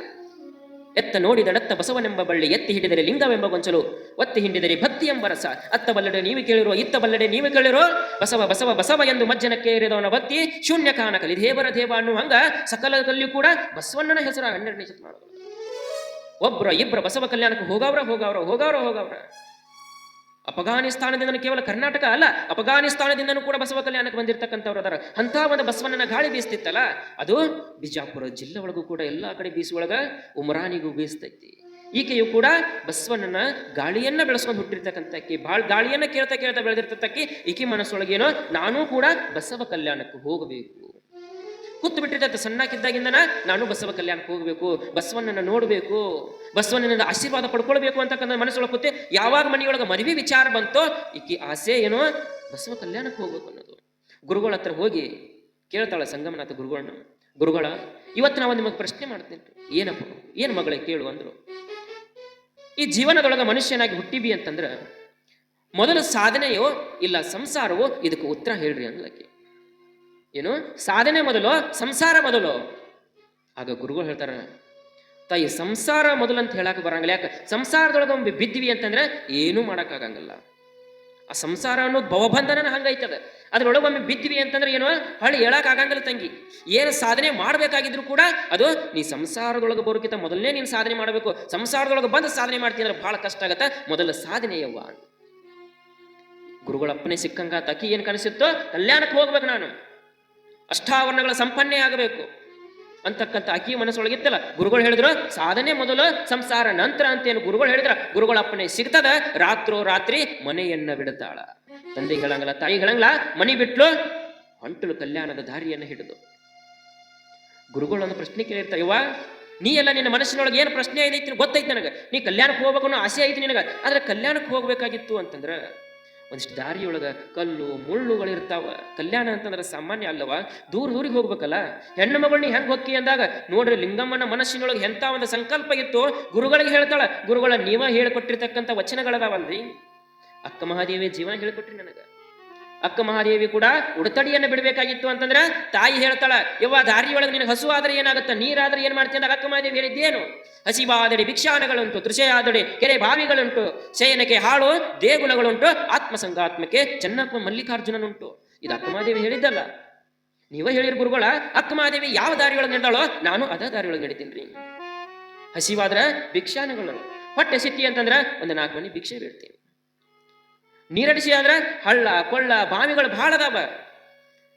ಎತ್ತ ನೋಡಿದಡತ್ತ ಬಸವನೆಂಬ ಬಳ್ಳಿ, ಎತ್ತಿ ಹಿಡಿದರೆ ಲಿಂಗವೆಂಬ ಗೊಂಚಲು, ಒತ್ತಿ ಹಿಂಡಿದರೆ ಭಕ್ತಿ ಎಂಬ ರಸ, ಅತ್ತ ಬಲ್ಲಡೆ ನೀವು ಕೇಳಿರೋ, ಇತ್ತ ಬಲ್ಲಡೆ ನೀವು ಕೇಳಿರೋ, ಬಸವ ಬಸವ ಬಸವ ಎಂದು ಮಜ್ಜನಕ್ಕೆ ಏರಿದವನ ಭಕ್ತಿ ಶೂನ್ಯ ಕಾನಕಲಿ ದೇವರ ದೇವ ಅನ್ನುವಂಗ ಸಕಲದಲ್ಲಿಯೂ ಕೂಡ ಬಸವಣ್ಣನ ಹೆಸರು 12ನೇ ಶತಮಾನದಲ್ಲಿ. ಒಬ್ರ ಇಬ್ರ ಬಸವ ಕಲ್ಯಾಣಕ್ಕೆ ಹೋಗವ್ರ. ಅಫಘಾನಿಸ್ತಾನದಿಂದ ಕೇವಲ ಕರ್ನಾಟಕ ಅಲ್ಲ, ಅಫಘಾನಿಸ್ತಾನದಿಂದನೂ ಕೂಡ ಬಸವ ಕಲ್ಯಾಣಕ್ಕೆ ಬಂದಿರತಕ್ಕಂಥವ್ರು ಅದರ. ಅಂತ ಒಂದು ಬಸವಣ್ಣನ ಗಾಳಿ ಬೀಸ್ತಿತ್ತಲ್ಲ, ಅದು ಬಿಜಾಪುರ ಜಿಲ್ಲೆ ಒಳಗೂ ಕೂಡ ಎಲ್ಲಾ ಕಡೆ ಬೀಸುವೊಳಗ ಉಮರಾನಿಗೂ ಬೀಸ್ತೈತಿ. ಈಕೆಯು ಕೂಡ ಬಸವಣ್ಣನ ಗಾಳಿಯನ್ನ ಬೆಳೆಸ್ಕೊಂಡು ಹುಟ್ಟಿರ್ತಕ್ಕಂಥ ಅಕ್ಕಿ, ಗಾಳಿಯನ್ನ ಕೇಳ್ತಾ ಬೆಳೆದಿರ್ತಕ್ಕಿ. ಈಕೆ ಮನಸ್ಸೊಳಗೇನೋ ನಾನು ಕೂಡ ಬಸವ ಕಲ್ಯಾಣಕ್ಕೆ ಹೋಗಬೇಕು ಕೂತು ಬಿಟ್ಟಿರ್ತೈತೆ. ಸಣ್ಣಕ್ಕಿದ್ದಾಗಿಂದನ ನಾನು ಬಸವ ಕಲ್ಯಾಣಕ್ಕೆ ಹೋಗಬೇಕು, ಬಸವಣ್ಣನ ನೋಡಬೇಕು, ಬಸವಣ್ಣನಿಂದ ಆಶೀರ್ವಾದ ಪಡ್ಕೊಳ್ಬೇಕು ಅಂತಕ್ಕಂಥ ಮನಸ್ಸೊಳಗೆ ಕೂತೆ. ಯಾವಾಗ ಮನೆಯೊಳಗೆ ಮದುವೆ ವಿಚಾರ ಬಂತೋ ಈಕಿ ಆಸೆ ಏನೋ ಬಸವ ಕಲ್ಯಾಣಕ್ಕೆ ಹೋಗ್ಬೇಕು ಅನ್ನೋದು. ಗುರುಗಳ ಹತ್ರ ಹೋಗಿ ಕೇಳ್ತಾಳೆ ಸಂಗಮನಾಥ ಗುರುಗಳನ್ನ, ಗುರುಗಳ ಇವತ್ತು ನಾವು ನಿಮಗೆ ಪ್ರಶ್ನೆ ಮಾಡ್ತೀನಿ, ಏನಪ್ಪ ಏನು ಮಗಳೇ ಕೇಳು ಅಂದ್ರು. ಈ ಜೀವನದೊಳಗೆ ಮನುಷ್ಯನಾಗಿ ಹುಟ್ಟಿಬಿ ಅಂತಂದ್ರೆ ಮೊದಲು ಸಾಧನೆಯೋ ಇಲ್ಲ ಸಂಸಾರವೋ, ಇದಕ್ಕೆ ಉತ್ತರ ಹೇಳ್ರಿ ಅಂದ್ಲಕ್ಕೆ. ಏನು ಸಾಧನೆ ಮೊದಲು ಸಂಸಾರ ಮೊದಲು? ಆಗ ಗುರುಗಳು ಹೇಳ್ತಾರ, ತಾಯಿ ಸಂಸಾರ ಮೊದಲು ಅಂತ ಹೇಳಕ್ ಬರಂಗಿಲ್ಲ. ಯಾಕೆ? ಸಂಸಾರದೊಳಗೊಮ್ಮೆ ಬಿದ್ದಿವಿ ಅಂತಂದ್ರೆ ಏನೂ ಮಾಡೋಕ್ಕಾಗಂಗಿಲ್ಲ. ಆ ಸಂಸಾರ ಅನ್ನೋದು ಭವಬಂಧನ ಹಂಗೈತದ. ಅದ್ರೊಳಗೊಮ್ಮೆ ಬಿದ್ದಿವಿ ಅಂತಂದ್ರೆ ಏನೋ ಹಳ್ಳಿ ಹೇಳಕ್ ಆಗಂಗಿಲ್ಲ ತಂಗಿ. ಏನು ಸಾಧನೆ ಮಾಡ್ಬೇಕಾಗಿದ್ರು ಕೂಡ ಅದು ನೀ ಸಂಸಾರದೊಳಗೆ ಬರೋಕ್ಕಿಂತ ಮೊದಲನೇ ನೀನು ಸಾಧನೆ ಮಾಡಬೇಕು. ಸಂಸಾರದೊಳಗೆ ಬಂದು ಸಾಧನೆ ಮಾಡ್ತೀನಿ ಅಂದ್ರೆ ಬಹಳ ಕಷ್ಟ ಆಗತ್ತ. ಮೊದಲ ಸಾಧನೆಯವ್ವ. ಗುರುಗಳಪ್ಪನೇ ಸಿಕ್ಕಂಗ ತಕ್ಕಿ ಏನ್ ಕನಸಿತ್ತೋ, ಕಲ್ಯಾಣಕ್ಕೆ ಹೋಗ್ಬೇಕು ನಾನು, ಅಷ್ಟಾವರಣಗಳ ಸಂಪನ್ನೇ ಆಗಬೇಕು ಅಂತಕ್ಕಂಥ ಅಕ್ಕಿ ಮನಸ್ಸೊಳಗಿತ್ತಲ್ಲ. ಗುರುಗಳು ಹೇಳಿದ್ರು ಸಾಧನೆ ಮೊದಲು ಸಂಸಾರ ನಂತರ ಅಂತೇನು ಗುರುಗಳು ಹೇಳಿದ್ರ. ಗುರುಗಳ ಅಪ್ಪನೆ ಸಿಗ್ತದ. ರಾತ್ರಿ ಮನೆಯನ್ನ ಬಿಡುತ್ತಾಳ. ತಂದೆ ಹೇಳಂಗಲ್ಲ, ತಾಯಿ ಹೇಳಂಗಿಲ್ಲ. ಮನೆ ಬಿಟ್ಲು ಹೊಂಟಲು ಕಲ್ಯಾಣದ ದಾರಿಯನ್ನು ಹಿಡಿದು. ಗುರುಗಳೊಂದು ಪ್ರಶ್ನೆ ಕೇಳಿರ್ತಾರೆ, ಇವ ನೀ ಎಲ್ಲ ನಿನ್ನ ಮನಸ್ಸಿನೊಳಗೆ ಏನು ಪ್ರಶ್ನೆ ಐತಿ ಗೊತ್ತೈತಿ ನನಗೆ. ನೀ ಕಲ್ಯಾಣಕ್ಕೆ ಹೋಗ್ಬೇಕು ಅನ್ನೋ ಆಸೆ ಐತಿ ನಿನಗ. ಆದ್ರೆ ಕಲ್ಯಾಣಕ್ಕೆ ಹೋಗ್ಬೇಕಾಗಿತ್ತು ಅಂತಂದ್ರ ಒಂದಿಷ್ಟು ದಾರಿಯೊಳಗ ಕಲ್ಲು ಮುಳ್ಳುಗಳಿರ್ತಾವ. ಕಲ್ಯಾಣ ಅಂತಂದ್ರೆ ಸಾಮಾನ್ಯ ಅಲ್ಲವ, ದೂರಿಗೆ ಹೋಗ್ಬೇಕಲ್ಲ. ಹೆಣ್ಣು ಮಗಳನ್ನ ಹೆಂಗ್ ಹೊಕ್ಕಿ ಅಂದಾಗ ನೋಡ್ರಿ, ಲಿಂಗಮ್ಮನ ಮನಸ್ಸಿನೊಳಗೆ ಎಂತ ಒಂದು ಸಂಕಲ್ಪ ಇತ್ತು. ಗುರುಗಳಿಗೆ ಹೇಳ್ತಾಳ, ಗುರುಗಳ ನೀವ ಹೇಳಿಕೊಟ್ಟಿರ್ತಕ್ಕಂಥ ವಚನಗಳದಾವಲ್ರಿ. ಅಕ್ಕ ಮಹಾದೇವಿ ಜೀವನ ಹೇಳಿಕೊಟ್ರಿ ನನಗ. ಅಕ್ಕ ಮಹಾದೇವಿ ಕೂಡ ಉಡತಡಿಯನ್ನು ಬಿಡಬೇಕಾಗಿತ್ತು ಅಂತಂದ್ರೆ ತಾಯಿ ಹೇಳ್ತಾಳ, ಯವ್ವ ದಾರಿಯೊಳಗೆ ನಿನಗೆ ಹಸು ಆದ್ರೆ ಏನಾಗುತ್ತೆ, ನೀರಾದ್ರೆ ಏನ್ ಮಾಡ್ತೀನಿ ಅಂದಾಗ ಅಕ್ಕ ಮಹಾದೇವಿ ಹೇಳಿದ್ದೇನು? ಹಸಿವಾದಡೆ ಭಿಕ್ಷಾನಗಳುಂಟು, ತೃಷೆಯಾದಡೆ ಕೆರೆ ಬಾವಿಗಳುಂಟು, ಶಯನಕ್ಕೆ ಹಾಳು ದೇಗುಲಗಳುಂಟು, ಆತ್ಮಸಂಗಾತ್ಮಕ್ಕೆ ಚೆನ್ನಪ್ಪ ಮಲ್ಲಿಕಾರ್ಜುನನುಂಟು. ಇದು ಅಕ್ಕ ಮಹಾದೇವಿ ಹೇಳಿದ್ದಲ್ಲ, ನೀವ ಹೇಳಿರ್ ಗುರುಗಳ. ಅಕ್ಕ ಮಹಾದೇವಿ ಯಾವ ದಾರಿಯೊಳಗೆ ನಡೆದಾಳೋ ನಾನು ಅದ ದಾರಿಯೊಳಗೆ ನಡೀತೀನಿ. ಹಸಿವಾದ್ರ ಭಿಕ್ಷಾನಗಳು, ಹೊಟ್ಟೆ ಸಿಟ್ಟಿ ಅಂತಂದ್ರೆ ಒಂದು 4 ಮನೆ ಭಿಕ್ಷೆ ಬೀಳ್ತೀನಿ. ನೀರಡಿಸಿ ಆದ್ರೆ ಹಳ್ಳ ಕೊಳ್ಳ ಬಾವಿಗಳು ಬಹಳ ಅದಾವ.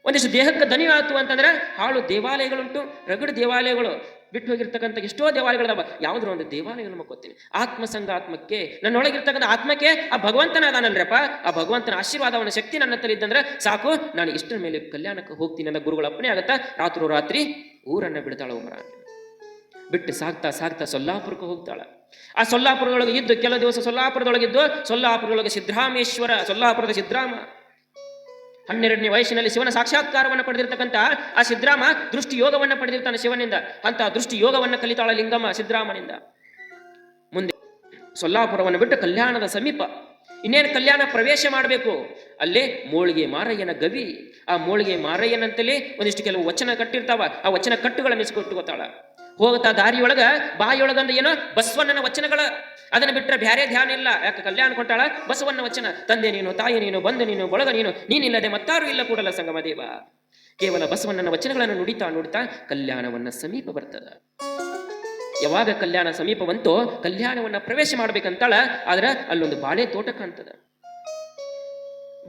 ಒಂದಿಷ್ಟು ದೇಹಕ್ಕೆ ದನಿ ಆಯ್ತು ಅಂತಂದ್ರೆ ಹಾಳು ದೇವಾಲಯಗಳುಂಟು, ರಗಡು ದೇವಾಲಯಗಳು. ಬಿಟ್ಟು ಹೋಗಿರ್ತಕ್ಕಂಥ ಎಷ್ಟೋ ದೇವಾಲಯಗಳದಾವ. ಯಾವ್ದ್ರ ಒಂದು ದೇವಾಲಯಗಳು ಮಕ್ಕೋತೀನಿ. ಆತ್ಮಸಂಗಾತ್ಮಕ್ಕೆ ನನ್ನೊಳಗಿರ್ತಕ್ಕಂಥ ಆತ್ಮಕ್ಕೆ ಆ ಭಗವಂತನ ಅದಾನಲ್ರಪ್ಪ, ಆ ಭಗವಂತನ ಆಶೀರ್ವಾದ ಅವನ ಶಕ್ತಿ ನನ್ನ ಹತ್ರ ಇದ್ದಂದ್ರೆ ಸಾಕು, ನಾನು ಇಷ್ಟರ ಮೇಲೆ ಕಲ್ಯಾಣಕ್ಕೆ ಹೋಗ್ತೀನಿ ಅನ್ನೋ ಗುರುಗಳ ಅಪ್ಪನೇ ಆಗತ್ತಾ. ರಾತ್ರಿ ಊರನ್ನ ಬಿಡ್ತಾಳ ಉಮರ. ಬಿಟ್ಟು ಸಾಗ್ತಾ ಸೊಲ್ಲಾಪುರಕ್ಕೆ ಹೋಗ್ತಾಳ. ಆ ಸೊಲ್ಲಾಪುರದೊಳಗೆ ಇದ್ದು ಕೆಲ ದಿವಸ ಸೊಲ್ಲಾಪುರದೊಳಗಿದ್ದು, ಸೊಲ್ಲಾಪುರದೊಳಗೆ ಸಿದ್ದರಾಮೇಶ್ವರ, ಸೊಲ್ಲಾಪುರದ ಸಿದ್ದರಾಮ 12ನೇ ವಯಸ್ಸಿನಲ್ಲಿ ಶಿವನ ಸಾಕ್ಷಾತ್ಕಾರವನ್ನು ಪಡೆದಿರ್ತಕ್ಕಂಥ ಆ ಸಿದ್ದರಾಮ ದೃಷ್ಟಿ ಯೋಗವನ್ನ ಪಡೆದಿರ್ತಾನೆ ಶಿವನಿಂದ. ಅಂತ ದೃಷ್ಟಿ ಯೋಗವನ್ನ ಕಲಿತಾಳ ಲಿಂಗಮ್ಮ ಸಿದ್ದರಾಮನಿಂದ. ಮುಂದೆ ಸೊಲ್ಲಾಪುರವನ್ನು ಬಿಟ್ಟು ಕಲ್ಯಾಣದ ಸಮೀಪ ಇನ್ನೇನು ಕಲ್ಯಾಣ ಪ್ರವೇಶ ಮಾಡಬೇಕು. ಅಲ್ಲೇ ಮೋಳಿಗೆ ಮಾರಯ್ಯನ ಗವಿ. ಆ ಮೋಳಿಗೆ ಮಾರಯ್ಯನಂತಲೇ ಒಂದಿಷ್ಟು ಕೆಲವು ವಚನ ಕಟ್ಟಿರ್ತಾವ. ಆ ವಚನ ಕಟ್ಟುಗಳನ್ನು ಇಸ್ಕೊಟ್ಟುಕೊತಾಳ. ಹೋಗ್ತಾ ದಾರಿಯೊಳಗ ಬಾಯಿಯೊಳಗಂದ್ರೆ ಏನೋ ಬಸವಣ್ಣನ ವಚನಗಳ, ಅದನ್ನ ಬಿಟ್ಟರೆ ಬ್ಯಾರೆ ಧ್ಯಾನ ಇಲ್ಲ. ಯಾಕೆ ಕಲ್ಯಾಣ ಕೊಟ್ಟಾಳ ಬಸವಣ್ಣ ವಚನ. ತಂದೆ ನೀನು, ತಾಯಿ ನೀನು, ಬಂಧು ನೀನು, ಬಳಗ ನೀನು, ನೀನಿಲ್ಲದೆ ಮತ್ತಾರು ಇಲ್ಲ ಕೂಡಲ ಸಂಗಮ ದೇವ. ಕೇವಲ ಬಸವಣ್ಣನ ವಚನಗಳನ್ನು ನುಡಿತಾ ಕಲ್ಯಾಣವನ್ನ ಸಮೀಪ ಬರ್ತದ. ಯಾವಾಗ ಕಲ್ಯಾಣ ಸಮೀಪ ಬಂತೋ ಕಲ್ಯಾಣವನ್ನ ಪ್ರವೇಶ ಮಾಡ್ಬೇಕಂತಾಳ. ಆದ್ರೆ ಅಲ್ಲೊಂದು ಬಾಳೆ ತೋಟ ಕಾಣ್ತದ.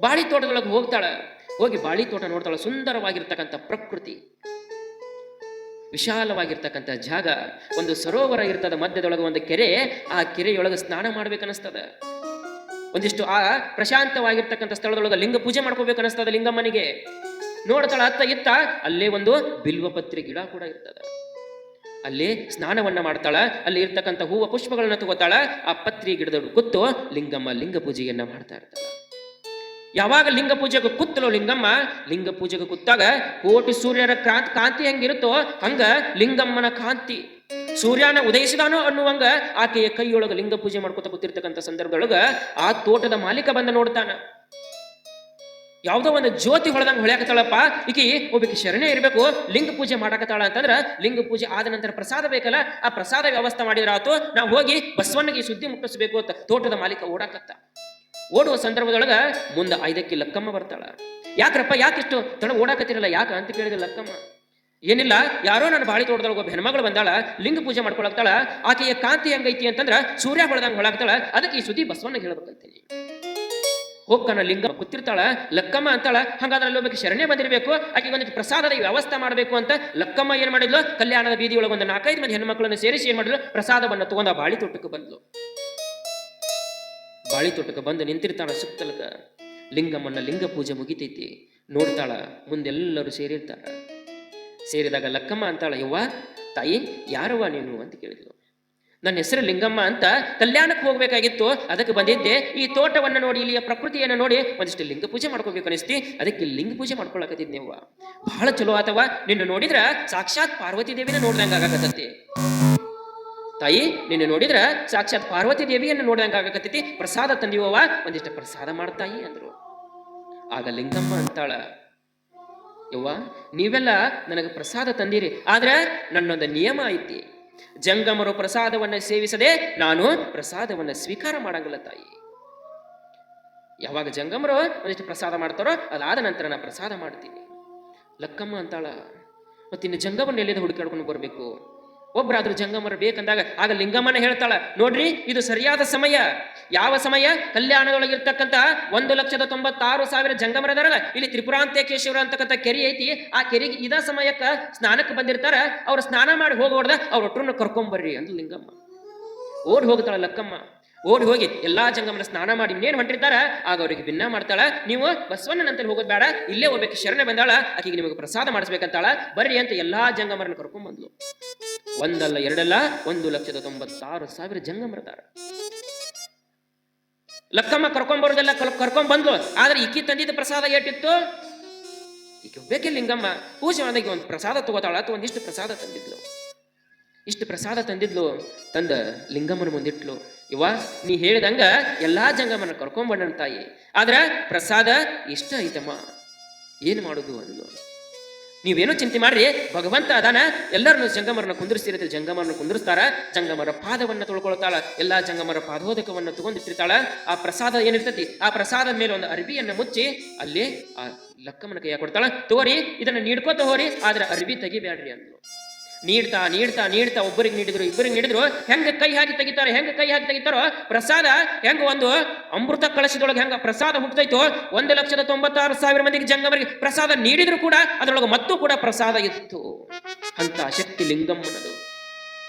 ಬಾಳಿ ತೋಟದೊಳಗೆ ಹೋಗ್ತಾಳ. ಹೋಗಿ ಬಾಳಿ ತೋಟ ನೋಡ್ತಾಳ. ಸುಂದರವಾಗಿರ್ತಕ್ಕಂಥ ಪ್ರಕೃತಿ, ವಿಶಾಲವಾಗಿರ್ತಕ್ಕಂಥ ಜಾಗ, ಒಂದು ಸರೋವರ ಇರ್ತದ ಮಧ್ಯದೊಳಗೆ, ಒಂದು ಕೆರೆ. ಆ ಕೆರೆಯೊಳಗೆ ಸ್ನಾನ ಮಾಡ್ಬೇಕನ್ನಿಸ್ತದ. ಒಂದಿಷ್ಟು ಆ ಪ್ರಶಾಂತವಾಗಿರ್ತಕ್ಕಂಥ ಸ್ಥಳದೊಳಗೆ ಲಿಂಗ ಪೂಜೆ ಮಾಡ್ಕೋಬೇಕನ್ನಿಸ್ತದ ಲಿಂಗಮ್ಮನಿಗೆ. ನೋಡ್ತಾಳ ಅತ್ತ ಇತ್ತ, ಅಲ್ಲೇ ಒಂದು ಬಿಲ್ವಪತ್ರಿ ಗಿಡ ಕೂಡ ಇರ್ತದ. ಅಲ್ಲಿ ಸ್ನಾನವನ್ನ ಮಾಡ್ತಾಳ. ಅಲ್ಲಿ ಇರ್ತಕ್ಕಂಥ ಹೂವು ಪುಷ್ಪಗಳನ್ನ ತಗೋತಾಳ. ಆ ಪತ್ರಿ ಗಿಡದ ಕೂತು ಲಿಂಗಮ್ಮ ಲಿಂಗ ಪೂಜೆಯನ್ನ ಮಾಡ್ತಾ ಇರ್ತಾಳ. ಯಾವಾಗ ಲಿಂಗ ಪೂಜೆಗೆ ಕೂತ್ತಲೋ ಲಿಂಗಮ್ಮ, ಲಿಂಗ ಪೂಜೆಗೆ ಕೂತಾಗ ಕೋಟಿ ಸೂರ್ಯರ ಕಾಂತಿ ಹೆಂಗಿರುತ್ತೋ ಹಂಗ ಲಿಂಗಮ್ಮನ ಕಾಂತಿ. ಸೂರ್ಯನ ಉದಯಿಸಿದಾನೋ ಅನ್ನುವಂಗ ಆಕೆಯ ಕೈಯೊಳಗ ಲಿಂಗ ಪೂಜೆ ಮಾಡ್ಕೊತ ಕೂತಿರ್ತಕ್ಕಂಥ ಸಂದರ್ಭದೊಳಗ ಆ ತೋಟದ ಮಾಲೀಕ ಬಂದ ನೋಡ್ತಾನ. ಯಾವುದೋ ಒಂದು ಜ್ಯೋತಿ ಹೊಳೆದಂಗೆ ಹೊಳ್ಯಾಕತ್ತಾಳಪ್ಪ ಈಕಿ. ಒಬ್ಬಕ್ಕೆ ಶರಣೆ ಇರಬೇಕು, ಲಿಂಗ ಪೂಜೆ ಮಾಡಾಕತ್ತಾಳ ಅಂತಂದ್ರ ಲಿಂಗ ಪೂಜೆ ಆದ ನಂತರ ಪ್ರಸಾದ ಬೇಕಲ್ಲ, ಆ ಪ್ರಸಾದ ವ್ಯವಸ್ಥೆ ಮಾಡಿದ್ರಾತು. ನಾವು ಹೋಗಿ ಬಸವಣ್ಣಿಗೆ ಈ ಸುದ್ದಿ ಮುಟ್ಟಿಸ್ಬೇಕು ಅಂತ ತೋಟದ ಮಾಲೀಕ ಓಡಾಕತ್ತ. ಓಡುವ ಸಂದರ್ಭದೊಳಗ ಮುಂದೆ 5ಕ್ಕೆ ಲಕ್ಕಮ್ಮ ಬರ್ತಾಳ. ಯಾಕ್ರಪ್ಪ, ಯಾಕಿಷ್ಟು ತಡ ಓಡಾಕತ್ತಿರಲ್ಲ, ಯಾಕ ಅಂತ ಕೇಳಿದ ಲಕ್ಕಮ್ಮ. ಏನಿಲ್ಲ, ಯಾರೋ ನನ್ನ ಬಾಳಿ ತೋಟದೊಳಗೆ ಒಬ್ಬ ಹೆಣ್ಮಗಳು ಬಂದಾಳ, ಲಿಂಗ ಪೂಜೆ ಮಾಡ್ಕೊಳಕ್ತಾಳ. ಆಕೆಯ ಕಾಂತಿ ಹೆಂಗೈತಿ ಅಂತಂದ್ರ ಸೂರ್ಯ ಹೊಳೆದಂಗೆ ಹೊಳಾಕ್ತಾಳ. ಅದಕ್ಕೆ ಈ ಸುದ್ದಿ ಬಸವಣ್ಣಿಗೆ ಹೇಳ್ಬೇಕಂತೀನಿ. ಹೋಗ್ಕನ ಲಿಂಗ ಕೂತಿರ್ತಾಳ. ಲಕ್ಕಮ್ಮ ಅಂತಾಳ, ಹಂಗಾದ್ರೆ ಅಲ್ಲಿ ಒಬ್ಬಕ್ಕೆ ಶರಣೆ ಬಂದಿರಬೇಕು, ಆಕೆಗೆ ಒಂದಿಟ್ಟು ಪ್ರಸಾದದ ವ್ಯವಸ್ಥೆ ಮಾಡಬೇಕು ಅಂತ ಲಕ್ಕಮ್ಮ ಏನ್ ಮಾಡಿದ್ಲು, ಕಲ್ಯಾಣದ ಬೀದಿಯೊಳಗೆ ಒಂದು 4-5 ಮಂದಿ ಹೆಣ್ಮಕ್ಳನ್ನ ಸೇರಿಸಿ ಏನ್ ಮಾಡಿದ್ಲು, ಪ್ರಸಾದವನ್ನ ತಗೊಂಡ ಬಾಳಿ ತೋಟಕ್ಕೆ ಬಂದ್ಲು. ಬಾಳಿ ತೋಟಕ್ಕೆ ಬಂದು ನಿಂತಿರ್ತಾಳ. ಸುತ್ತಲಕ ಲಿಂಗಮ್ಮನ ಲಿಂಗ ಪೂಜೆ ಮುಗಿತೈತಿ. ನೋಡ್ತಾಳ, ಮುಂದೆಲ್ಲರೂ ಸೇರಿರ್ತಾರ. ಸೇರಿದಾಗ ಲಕ್ಕಮ್ಮ ಅಂತಾಳ, ಯವ್ವ ತಾಯಿ ಯಾರವ್ವ ನೀನು ಅಂತ ಕೇಳಿದ್ಲು. ನನ್ನ ಹೆಸರು ಲಿಂಗಮ್ಮ ಅಂತ, ಕಲ್ಯಾಣಕ್ಕೆ ಹೋಗ್ಬೇಕಾಗಿತ್ತು, ಅದಕ್ಕೆ ಬಂದಿದ್ದೆ. ಈ ತೋಟವನ್ನು ನೋಡಿ, ಇಲ್ಲಿಯ ಪ್ರಕೃತಿಯನ್ನು ನೋಡಿ ಒಂದಿಷ್ಟು ಲಿಂಗ ಪೂಜೆ ಮಾಡ್ಕೋಬೇಕು ಅನಿಸ್ತಿ, ಅದಕ್ಕೆ ಲಿಂಗ ಪೂಜೆ ಮಾಡ್ಕೊಳಕತ್ತಿದ್ನೇವ್ವ. ಬಹಳ ಚಲೋ ಆತವ, ನಿನ್ನ ನೋಡಿದ್ರ ಸಾಕ್ಷಾತ್ ಪಾರ್ವತಿ ದೇವಿನ ನೋಡ್ದಂಗ ಆಗಕತ್ತೈತಿ ತಾಯಿ. ನಿನ್ನ ನೋಡಿದ್ರ ಸಾಕ್ಷಾತ್ ಪಾರ್ವತಿ ದೇವಿಯನ್ನು ನೋಡ್ದಂಗ ಆಗಕತ್ತೈತಿ. ಪ್ರಸಾದ ತಂದಿವವ, ಒಂದಿಷ್ಟು ಪ್ರಸಾದ ಮಾಡ್ತಾಯಿ ಅಂದ್ರು. ಆಗ ಲಿಂಗಮ್ಮ ಅಂತಾಳ, ಯವ್ವ ನೀವೆಲ್ಲ ನನಗೆ ಪ್ರಸಾದ ತಂದಿರಿ, ಆದ್ರೆ ನನ್ನೊಂದು ನಿಯಮ ಐತಿ. ಜಂಗಮರು ಪ್ರಸಾದವನ್ನ ಸೇವಿಸದೆ ನಾನು ಪ್ರಸಾದವನ್ನ ಸ್ವೀಕಾರ ಮಾಡಂಗಿಲ್ಲ ತಾಯಿ. ಯಾವಾಗ ಜಂಗಮರು ಒಂದಿಷ್ಟು ಪ್ರಸಾದ ಮಾಡ್ತಾರೋ ಅದಾದ ನಂತರ ನಾ ಪ್ರಸಾದ ಮಾಡ್ತೀನಿ. ಲಕ್ಕಮ್ಮ ಅಂತಾಳ, ಮತ್ತಿನ್ನು ಜಂಗಮನ್ನ ಎಲ್ಲಿಂದ ಹುಡುಕಾಡ್ಕೊಂಡು ಬರ್ಬೇಕು? ಒಬ್ಬರಾದ್ರೂ ಜಂಗಮರು ಬೇಕಂದಾಗ ಆಗ ಲಿಂಗಮ್ಮನ ಹೇಳ್ತಾಳ, ನೋಡ್ರಿ ಇದು ಸರಿಯಾದ ಸಮಯ. ಯಾವ ಸಮಯ? ಕಲ್ಯಾಣದೊಳಗಿರ್ತಕ್ಕಂಥ 1,96,000 ಜಂಗಮರದಾರಲ್ಲ, ಇಲ್ಲಿ ತ್ರಿಪುರಾಂತೇಕೇಶ್ವರ ಅಂತಕ್ಕಂಥ ಕೆರೆ ಐತಿ. ಆ ಕೆರೆಗೆ ಇದ ಸಮಯಕ್ಕ ಸ್ನಾನಕ್ಕೆ ಬಂದಿರ್ತಾರ. ಅವ್ರು ಸ್ನಾನ ಮಾಡಿ ಹೋಗೋಡ್ದ ಅವ್ರ ಒಟ್ಟರನ್ನ ಕರ್ಕೊಂಬರ್ರಿ ಅಂದ್ಲು ಲಿಂಗಮ್ಮ. ಓಡಿ ಹೋಗ್ತಾಳ ಲಕ್ಕಮ್ಮ. ಓಡಿ ಹೋಗಿ ಎಲ್ಲಾ ಜಂಗಮನ ಸ್ನಾನ ಮಾಡಿ ಇನ್ನೇನು ಹೊಂಟಿರ್ತಾರ. ಆಗ ಅವ್ರಿಗೆ ಭಿನ್ನ ಮಾಡ್ತಾಳ, ನೀವು ಬಸವಣ್ಣನಂತಲ್ಲಿ ಹೋಗೋದು ಬೇಡ, ಇಲ್ಲೇ ಹೋಗ್ಬೇಕು, ಶರಣೆ ಬಂದಾಳ, ಆಕೆಗೆ ನಿಮಗೆ ಪ್ರಸಾದ ಮಾಡಿಸ್ಬೇಕಂತಾಳ, ಬರ್ರಿ ಅಂತ ಎಲ್ಲಾ ಜಂಗಮರನ್ನ ಕರ್ಕೊಂಡ್ ಬಂದ್ಲು. ಒಂದಲ್ಲ ಎರಡಲ್ಲ 1,96,000 ಜಂಗಮರದಾರ. ಲಕ್ಕಮ್ಮ ಕರ್ಕೊಂಡ್ಬರೋದೆಲ್ಲ ಕರ್ಕೊಂಡ್ ಬಂದ್ಲು. ಆದ್ರೆ ಈಕಿ ತಂದಿದ್ದ ಪ್ರಸಾದ ಏಟಿತ್ತು? ಈಕೆ ಒಬ್ಬೇಕೆ ಲಿಂಗಮ್ಮ ಪೂಜೆ ಮಾಡಿದಾಗ ಒಂದು ಪ್ರಸಾದ ತಗೋತಾಳ ಅಥವಾ ಒಂದಿಷ್ಟು ಪ್ರಸಾದ ತಂದಿದ್ಲು. ಇಷ್ಟು ಪ್ರಸಾದ ತಂದಿದ್ಲು. ತಂದ ಲಿಂಗಮ್ಮನ ಮುಂದಿಟ್ಲು. ಇವ ನೀ ಹೇಳಿದಂಗ ಎಲ್ಲಾ ಜಂಗಮನ ಕರ್ಕೊಂಡ್ಬಣ್ಣ ತಾಯಿ, ಆದ್ರ ಪ್ರಸಾದ ಇಷ್ಟ ಐತಮ್ಮ, ಏನ್ ಮಾಡುದು ಅಂದ್ಲು. ನೀವೇನೋ ಚಿಂತೆ ಮಾಡ್ರಿ, ಭಗವಂತ ಅದಾನ, ಎಲ್ಲರನ್ನು ಜಂಗಮರನ್ನ ಕುಂದಿರ್ಸಿರತ್ತೆ. ಜಂಗಮರನ್ನ ಕುಂದಿರ್ಸ್ತಾರ. ಜಂಗಮರ ಪಾದವನ್ನ ತೊಳ್ಕೊಳ್ತಾಳ. ಎಲ್ಲಾ ಜಂಗಮರ ಪಾದೋದಕವನ್ನ ತಗೊಂಡಿಟ್ಟಿರ್ತಾಳ. ಆ ಪ್ರಸಾದ ಏನಿರ್ತತಿ, ಆ ಪ್ರಸಾದದ ಮೇಲೆ ಒಂದು ಅರ್ಬಿಯನ್ನ ಮುಚ್ಚಿ ಅಲ್ಲಿ ಆ ಲಕ್ಕಮ್ಮನ ಕೈಯ ಕೊಡ್ತಾಳ. ತೋರಿ ಇದನ್ನ ನೀಡ್ಕೋತ ಹೋರಿ, ಆದ್ರೆ ಅರ್ಬಿ ತೆಗಿಬ್ಯಾಡ್ರಿ ಅಂದ್ಲು. ನೀಡ್ತಾ ನೀಡ್ತಾ ನೀಡ್ತಾ ಒಬ್ಬರಿಗೆ ನೀಡಿದ್ರು, ಇಬ್ಬರಿಗೆ ನೀಡಿದ್ರು. ಹೆಂಗ ಕೈ ಹಾಕಿ ತೆಗಿತಾರೆ, ಹೆಂಗ ಕೈ ಹಾಕಿ ತೆಗಿತಾರೋ ಪ್ರಸಾದ, ಹೆಂಗ ಒಂದು ಅಮೃತ ಕಳಶದೊಳಗೆ ಹೆಂಗ ಪ್ರಸಾದ ಹುಟ್ಟೈತೋ, 1,96,000 ಮಂದಿಗೆ ಜಂಗಮರಿಗೆ ಪ್ರಸಾದ ನೀಡಿದ್ರು ಕೂಡ ಅದರೊಳಗೆ ಮತ್ತೂ ಕೂಡ ಪ್ರಸಾದ ಇತ್ತು. ಅಂತ ಶಕ್ತಿ ಲಿಂಗಮ್ಮನದು.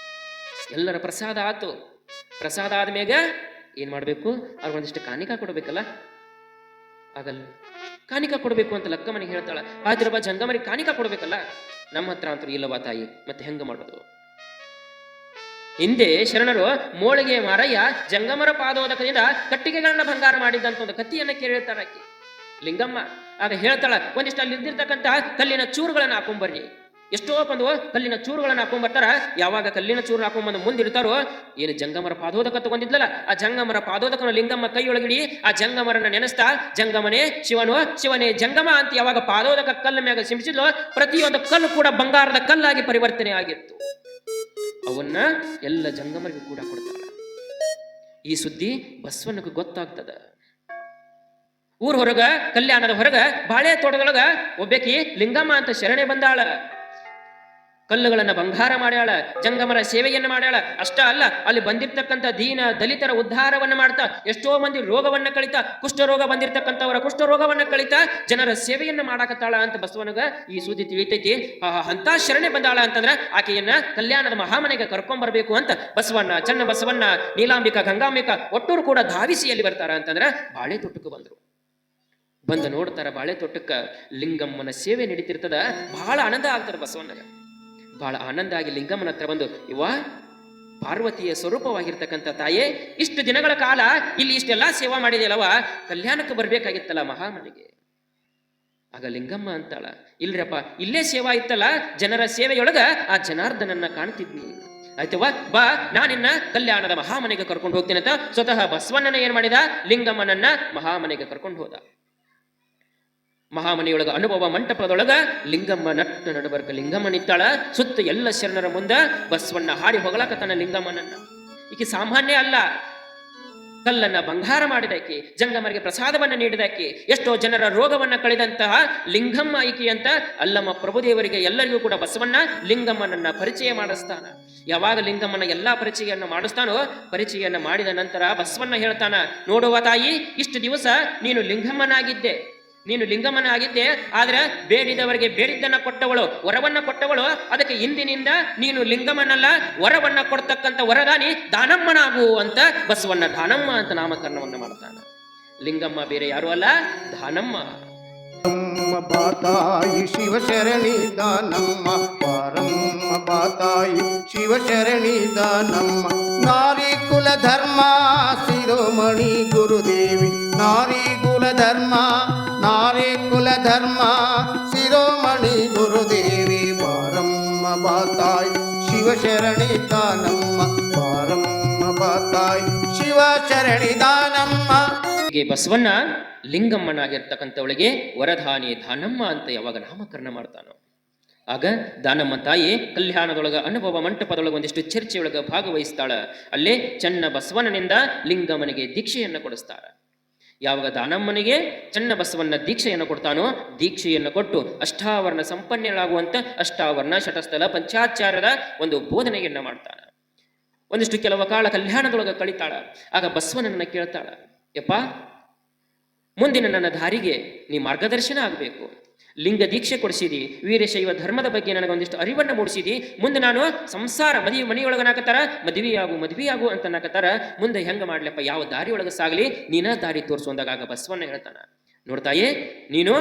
ಎಲ್ಲರ ಪ್ರಸಾದ ಆತು. ಪ್ರಸಾದ ಆದ್ಮೇಗ ಏನ್ ಮಾಡ್ಬೇಕು? ಅವ್ರಿಗೆ ಒಂದಿಷ್ಟು ಕಾಣಿಕಾ ಕೊಡ್ಬೇಕಲ್ಲ. ಆಗಲ್ಲ, ಕಾಣಿಕಾ ಕೊಡ್ಬೇಕು ಅಂತ ಲಕ್ಕಮ್ಮನಿಗೆ ಹೇಳ್ತಾಳ. ಆದ್ರಬ್ಬ ಜಂಗಮರಿಗೆ ಕಾಣಿಕಾ ಕೊಡ್ಬೇಕಲ್ಲ, ನಮ್ಮ ಹತ್ರ ಅಂತೂ ಇಲ್ಲವಾ ತಾಯಿ, ಮತ್ತೆ ಹೆಂಗ ಮಾಡೋದು? ಹಿಂದೆ ಶರಣರು ಮೋಳಿಗೆ ಮಾರಯ್ಯ ಜಂಗಮರ ಪಾದೋದಕದಿಂದ ಕಟ್ಟಿಗೆಗಳನ್ನ ಭಂಗಾರ ಮಾಡಿದ್ದಂತ ಒಂದು ಕತ್ತಿಯನ್ನ ಕೇಳಿರ್ತಾರ ಆಕಿ ಲಿಂಗಮ್ಮ. ಆಗ ಹೇಳ್ತಾಳ, ಒಂದಿಷ್ಟು ಅಲ್ಲಿ ಇದ್ದಿರ್ತಕ್ಕಂಥ ಕಲ್ಲಿನ ಚೂರುಗಳನ್ನ ಹಾಕೊಂಬರ್ರಿ. ಎಷ್ಟೋ ಬಂದು ಕಲ್ಲಿನ ಚೂರುಗಳನ್ನ ಹಾಕೊಂಡ್ಬರ್ತಾರ. ಯಾವಾಗ ಕಲ್ಲಿನ ಚೂರು ಹಾಕೊಂಡ್ಬಂದು ಮುಂದಿರ್ತಾರೋ, ಏನು ಜಂಗಮರ ಪಾದೋದಕ ತಗೊಂಡಿದ್ಲಲ್ಲ, ಆ ಜಂಗಮರ ಪಾದೋದಕನ ಲಿಂಗಮ್ಮ ಕೈಯೊಳಗಿಡಿ ಆ ಜಂಗಮರನ್ನ ನೆನೆಸ್ತಾ, ಜಂಗಮನೇ ಶಿವನು, ಶಿವನೇ ಜಂಗಮ ಅಂತ ಯಾವಾಗ ಪಾದೋದಕ ಕಲ್ಲ ಮ್ಯಾಗ ಸಿಂಬಿಸಿದ್ಲು, ಪ್ರತಿಯೊಂದು ಕಲ್ಲು ಕೂಡ ಬಂಗಾರದ ಕಲ್ಲಾಗಿ ಪರಿವರ್ತನೆ ಆಗಿತ್ತು. ಅವನ್ನ ಎಲ್ಲ ಜಂಗಮರಿಗೂ ಕೂಡ ಕೊಡ್ತಾಳ. ಈ ಸುದ್ದಿ ಬಸವನಿಗೆ ಗೊತ್ತಾಗ್ತದ. ಊರ್ ಹೊರಗ, ಕಲ್ಯಾಣದ ಹೊರಗ ಬಾಳೆ ತೋಟದೊಳಗ ಒಬ್ಬಾಕಿ ಲಿಂಗಮ್ಮ ಅಂತ ಶರಣೆ ಬಂದಾಳ. ಕಲ್ಲುಗಳನ್ನ ಬಂಗಾರ ಮಾಡ್ಯಾಳ, ಜಂಗಮರ ಸೇವೆಯನ್ನು ಮಾಡ್ಯಾಳ. ಅಷ್ಟ ಅಲ್ಲ, ಅಲ್ಲಿ ಬಂದಿರ್ತಕ್ಕಂಥ ದೀನ ದಲಿತರ ಉದ್ಧಾರವನ್ನ ಮಾಡ್ತಾ, ಎಷ್ಟೋ ಮಂದಿ ರೋಗವನ್ನ ಕಳಿತಾ, ಕುಷ್ಠರೋಗ ಬಂದಿರತಕ್ಕಂಥವರ ಕುಷ್ಠರೋಗವನ್ನ ಕಳಿತಾ ಜನರ ಸೇವೆಯನ್ನ ಮಾಡಾಕತ್ತಾಳ ಅಂತ ಬಸವನಗ ಈ ಸುದ್ದಿ ತಿಳಿತೈತಿ. ಅಂತ ಶರಣೆ ಬಂದಾಳ ಅಂತಂದ್ರ ಆಕೆಯನ್ನ ಕಲ್ಯಾಣದ ಮಹಾಮನೆಗೆ ಕರ್ಕೊಂಡ್ ಬರ್ಬೇಕು ಅಂತ ಬಸವಣ್ಣ, ಚನ್ನ ಬಸವಣ್ಣ, ನೀಲಾಂಬಿಕಾ, ಗಂಗಾಂಬಿಕಾ ಒಟ್ಟೂರು ಕೂಡ ಧಾವಿಸಿ ಎಲ್ಲಿ ಬರ್ತಾರ ಅಂತಂದ್ರ ಬಾಳೆ ತೊಟ್ಟಕ್ಕೆ ಬಂದ್ರು. ಬಂದು ನೋಡ್ತಾರ ಬಾಳೆ ತೊಟ್ಟಕ್ಕ ಲಿಂಗಮ್ಮನ ಸೇವೆ ನಡೀತಿರ್ತದ. ಬಹಳ ಆನಂದ ಆಗ್ತಾರ ಬಸವಣ್ಣಗ. ಬಹಳ ಆನಂದ ಆಗಿ ಲಿಂಗಮ್ಮನ ಹತ್ರ ಬಂದು, ಇವ ಪಾರ್ವತಿಯ ಸ್ವರೂಪವಾಗಿರ್ತಕ್ಕಂಥ ತಾಯೇ, ಇಷ್ಟು ದಿನಗಳ ಕಾಲ ಇಲ್ಲಿ ಇಷ್ಟೆಲ್ಲಾ ಸೇವಾ ಮಾಡಿದೆಯಲ್ಲವ, ಕಲ್ಯಾಣಕ್ಕೆ ಬರ್ಬೇಕಾಗಿತ್ತಲ್ಲ ಮಹಾಮನೆಗೆ. ಆಗ ಲಿಂಗಮ್ಮ ಅಂತಾಳ, ಇಲ್ರಪ್ಪ, ಇಲ್ಲೇ ಸೇವಾ ಇತ್ತಲ್ಲ, ಜನರ ಸೇವೆಯೊಳಗ ಆ ಜನಾರ್ದನನ್ನ ಕಾಣ್ತಿದ್ನಿ. ಆಯ್ತವ, ಬಾ, ನಾನಿನ್ನ ಕಲ್ಯಾಣದ ಮಹಾಮನೆಗೆ ಕರ್ಕೊಂಡು ಹೋಗ್ತೀನಿ ಅಂತ ಸ್ವತಃ ಬಸವಣ್ಣನ ಏನ್ ಮಾಡಿದ, ಲಿಂಗಮ್ಮನನ್ನ ಮಹಾಮನೆಗೆ ಕರ್ಕೊಂಡು ಹೋದ. ಮಹಾಮನೆಯೊಳಗ ಅನುಭವ ಮಂಟಪದೊಳಗ ಲಿಂಗಮ್ಮ ನಟ್ಟ ನಡುಬರ್ಕ ಲಿಂಗಮ್ಮ ನಿತ್ತಾಳ. ಸುತ್ತ ಎಲ್ಲ ಶರಣರ ಮುಂದ ಬಸವಣ್ಣ ಹಾಡಿ ಹೊಗಳಕತನ ಲಿಂಗಮ್ಮನನ್ನ. ಈಕೆ ಸಾಮಾನ್ಯ ಅಲ್ಲ, ಕಲ್ಲನ್ನ ಬಂಗಾರ ಮಾಡಿದಾಕಿ, ಜಂಗಮರಿಗೆ ಪ್ರಸಾದವನ್ನ ನೀಡಿದಾಕಿ, ಎಷ್ಟೋ ಜನರ ರೋಗವನ್ನ ಕಳೆದಂತಹ ಲಿಂಗಮ್ಮ ಈಕೆ ಅಂತ ಅಲ್ಲಮ್ಮ ಪ್ರಭುದೇವರಿಗೆ ಎಲ್ಲರಿಗೂ ಕೂಡ ಬಸವಣ್ಣ ಲಿಂಗಮ್ಮನನ್ನ ಪರಿಚಯ ಮಾಡಿಸ್ತಾನ. ಯಾವಾಗ ಲಿಂಗಮ್ಮನ ಎಲ್ಲಾ ಪರಿಚಯವನ್ನು ಮಾಡಿಸ್ತಾನೋ, ಪರಿಚಯನ್ನ ಮಾಡಿದ ನಂತರ ಬಸವಣ್ಣ ಹೇಳ್ತಾನ, ನೋಡುವ ತಾಯಿ, ಇಷ್ಟು ದಿವಸ ನೀನು ಲಿಂಗಮ್ಮನಾಗಿದ್ದೆ, ನೀನು ಲಿಂಗಮ್ಮನಾಗಿದ್ದೆ, ಆದ್ರೆ ಬೇಡಿದವರಿಗೆ ಬೇಡಿದ್ದನ್ನ ಕೊಟ್ಟವಳು, ವರವನ್ನ ಕೊಟ್ಟವಳು. ಅದಕ್ಕೆ ಇಂದಿನಿಂದ ನೀನು ಲಿಂಗಮ್ಮನಲ್ಲ, ವರವನ್ನ ಕೊಡ್ತಕ್ಕಂಥ ವರದಾನಿ ದಾನಮ್ಮನಾಗು ಅಂತ ಬಸವಣ್ಣ ದಾನಮ್ಮ ಅಂತ ನಾಮಕರಣವನ್ನ ಮಾಡ್ತಾನ. ಲಿಂಗಮ್ಮ ಬೇರೆ ಯಾರು ಅಲ್ಲ, ದಾನಮ್ಮ. ಬಾತಾಯಿ ಶಿವಶರಣಿ ದಾನಮ್ಮ, ಪಾರಮ್ಮ ಬಾತಾಯಿ ಶಿವಶರಣಿ ದಾನಮ್ಮ. ನಾರಿ ಕುಲ ಧರ್ಮ ಶಿರೋಮಣಿ ಗುರುದೇವಿ, ನಾರಿ ಕುಲ ಧರ್ಮ, ನಾರಿ ಕುಲ ಧರ್ಮ ಶಿರೋಮಣಿ ಗುರುದೇವಿ. ಪಾರಮ್ಮ ಬಾತಾಯಿ ಶಿವಶರಣಿ ದಾನಮ್ಮ, ಪಾರಮ್ಮ ಬಾತಾಯಿ ಶಿವಶರಣಿ ದಾನಮ್ಮ. ಬಸವಣ್ಣ ಲಿಂಗಮ್ಮನಾಗಿರ್ತಕ್ಕಂಥವಳಿಗೆ ವರದಾನಿ ದಾನಮ್ಮ ಅಂತ ಯಾವಾಗ ನಾಮಕರಣ ಮಾಡ್ತಾನೋ, ಆಗ ದಾನಮ್ಮ ತಾಯಿ ಕಲ್ಯಾಣದೊಳಗ ಅನುಭವ ಮಂಟಪದೊಳಗ ಒಂದಿಷ್ಟು ಚರ್ಚೆಯೊಳಗ ಭಾಗವಹಿಸ್ತಾಳ. ಅಲ್ಲೇ ಚನ್ನ ಬಸವಣ್ಣನಿಂದ ಲಿಂಗಮ್ಮನಿಗೆ ದೀಕ್ಷೆಯನ್ನು ಕೊಡಿಸ್ತಾರ. ಯಾವಾಗ ದಾನಮ್ಮನಿಗೆ ಚನ್ನ ಬಸವಣ್ಣ ದೀಕ್ಷೆಯನ್ನು ಕೊಡ್ತಾನೋ, ದೀಕ್ಷೆಯನ್ನು ಕೊಟ್ಟು ಅಷ್ಟಾವರಣ ಸಂಪನ್ನಳಾಗುವಂತ ಅಷ್ಟಾವರಣ ಶಟಸ್ಥಲ ಪಂಚಾಚಾರ್ಯದ ಒಂದು ಬೋಧನೆಯನ್ನ ಮಾಡ್ತಾನ. ಒಂದಿಷ್ಟು ಕೆಲವು ಕಾಲ ಕಲ್ಯಾಣದೊಳಗ ಕಳಿತಾಳ. ಆಗ ಬಸವನನ್ನ ಕೇಳ್ತಾಳ, ಯಪ್ಪ, ಮುಂದಿನ ನನ್ನ ದಾರಿಗೆ ನೀ ಮಾರ್ಗದರ್ಶನ ಆಗಬೇಕು. ಲಿಂಗ ದೀಕ್ಷೆ ಕೊಡಿಸಿದಿ, ವೀರಶೈವ ಧರ್ಮದ ಬಗ್ಗೆ ನನಗೊಂದಿಷ್ಟು ಅರಿವನ್ನು ಮೂಡಿಸಿದಿ. ಮುಂದೆ ನಾನು ಸಂಸಾರ ಮನೆಯೊಳಗನಾಕತ್ತಾರ ಮದುವೆಯಾಗು ಅಂತ ನಾಕತ್ತಾರ. ಮುಂದೆ ಹೆಂಗ ಮಾಡ್ಲಪ್ಪ, ಯಾವ ದಾರಿಯೊಳಗ ಸಾಗಲಿ, ನೀನ ದಾರಿ ತೋರಿಸುವಂದಾಗ ಆಗ ಬಸವಣ್ಣ ಹೇಳ್ತಾನ, ನೋಡ್ತಾಯೇ, ನೀನು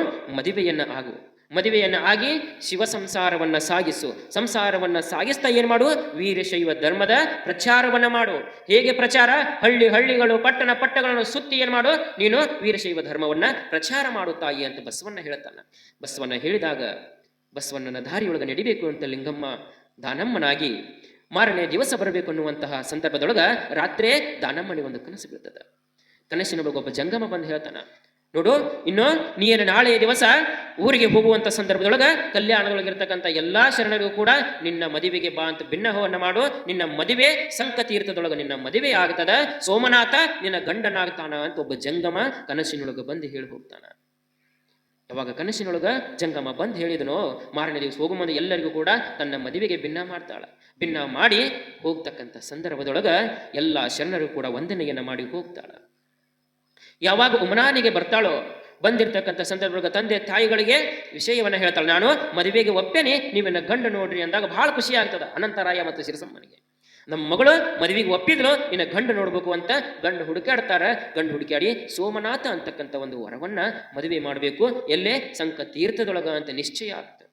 ಮದುವೆಯನ್ನ ಆಗಿ ಶಿವ ಸಂಸಾರವನ್ನ ಸಾಗಿಸು. ಸಂಸಾರವನ್ನ ಸಾಗಿಸ್ತಾ ಏನ್ ಮಾಡು, ವೀರಶೈವ ಧರ್ಮದ ಪ್ರಚಾರವನ್ನ ಮಾಡು. ಹೇಗೆ ಪ್ರಚಾರ? ಹಳ್ಳಿಗಳು ಪಟ್ಟಣಗಳನ್ನು ಸುತ್ತಿ ಏನ್ ಮಾಡು, ನೀನು ವೀರಶೈವ ಧರ್ಮವನ್ನ ಪ್ರಚಾರ ಮಾಡು ತಾಯಿ ಅಂತ ಬಸವಣ್ಣ ಹೇಳ್ತಾನ. ಬಸವಣ್ಣ ಹೇಳಿದಾಗ ಬಸವಣ್ಣನ ದಾರಿಯೊಳಗೆ ನಡಿಬೇಕು ಅಂತ ಲಿಂಗಮ್ಮ ದಾನಮ್ಮನಾಗಿ ಮಾರನೇ ದಿವಸ ಬರಬೇಕು ಅನ್ನುವಂತಹ ಸಂದರ್ಭದೊಳಗ ರಾತ್ರಿ ದಾನಮ್ಮನಿಗೆ ಒಂದು ಕನಸು ಬೀಳ್ತದ. ಕನಸಿನೊಳಗೆ ಒಬ್ಬ ಜಂಗಮ ಬಂದು ಹೇಳ್ತಾನ, ನೋಡು, ಇನ್ನು ನೀನು ನಾಳೆ ದಿವಸ ಊರಿಗೆ ಹೋಗುವಂತ ಸಂದರ್ಭದೊಳಗ ಕಲ್ಯಾಣದೊಳಗಿರ್ತಕ್ಕಂಥ ಎಲ್ಲಾ ಶರಣರಿಗೂ ಕೂಡ ನಿನ್ನ ಮದುವೆಗೆ ಬಾ ಅಂತ ಭಿನ್ನಹವನ್ನ ಮಾಡು. ನಿನ್ನ ಮದುವೆ ಸಂಕತೀರ್ಥದೊಳಗ ನಿನ್ನ ಮದುವೆ ಆಗ್ತದ, ಸೋಮನಾಥ ನಿನ್ನ ಗಂಡನಾಗ್ತಾನ ಅಂತ ಒಬ್ಬ ಜಂಗಮ ಕನಸಿನೊಳಗ ಬಂದು ಹೇಳಿ ಹೋಗ್ತಾನ. ಯಾವಾಗ ಕನಸಿನೊಳಗ ಜಂಗಮ ಬಂದು ಹೇಳಿದನೋ, ಮಾರನೇ ದಿವಸ ಹೋಗೋ ಮುಂದೆ ಎಲ್ಲರಿಗೂ ಕೂಡ ತನ್ನ ಮದುವೆಗೆ ಭಿನ್ನ ಮಾಡ್ತಾಳ. ಭಿನ್ನ ಮಾಡಿ ಹೋಗ್ತಕ್ಕಂಥ ಸಂದರ್ಭದೊಳಗ ಎಲ್ಲ ಶರಣರು ಕೂಡ ವಂದನೆಯನ್ನ ಮಾಡಿ ಹೋಗ್ತಾಳ. ಯಾವಾಗ ಉಮನಾನಿಗೆ ಬರ್ತಾಳೋ, ಬಂದಿರ್ತಕ್ಕಂಥ ಸಂದರ್ಭದೊಳಗ ತಂದೆ ತಾಯಿಗಳಿಗೆ ವಿಷಯವನ್ನ ಹೇಳ್ತಾಳೆ, ನಾನು ಮದುವೆಗೆ ಒಪ್ಪೇನೆ, ನೀವನ್ನ ಗಂಡು ನೋಡ್ರಿ ಅಂದಾಗ ಬಹಳ ಖುಷಿ ಆಗ್ತದ ಅನಂತರಾಯ ಮತ್ತು ಸಿರಸಮ್ಮನಿಗೆ. ನಮ್ಮ ಮಗಳು ಮದುವೆಗೆ ಒಪ್ಪಿದ್ರು, ಇನ್ನು ಗಂಡು ನೋಡ್ಬೇಕು ಅಂತ ಗಂಡು ಹುಡುಕಾಡ್ತಾರ. ಗಂಡು ಹುಡುಕಾಡಿ ಸೋಮನಾಥ ಅಂತಕ್ಕಂಥ ಒಂದು ವರವನ್ನ ಮದುವೆ ಮಾಡಬೇಕು, ಎಲ್ಲೇ ಸಂಕ ತೀರ್ಥದೊಳಗ ಅಂತ ನಿಶ್ಚಯ ಆಗ್ತದೆ.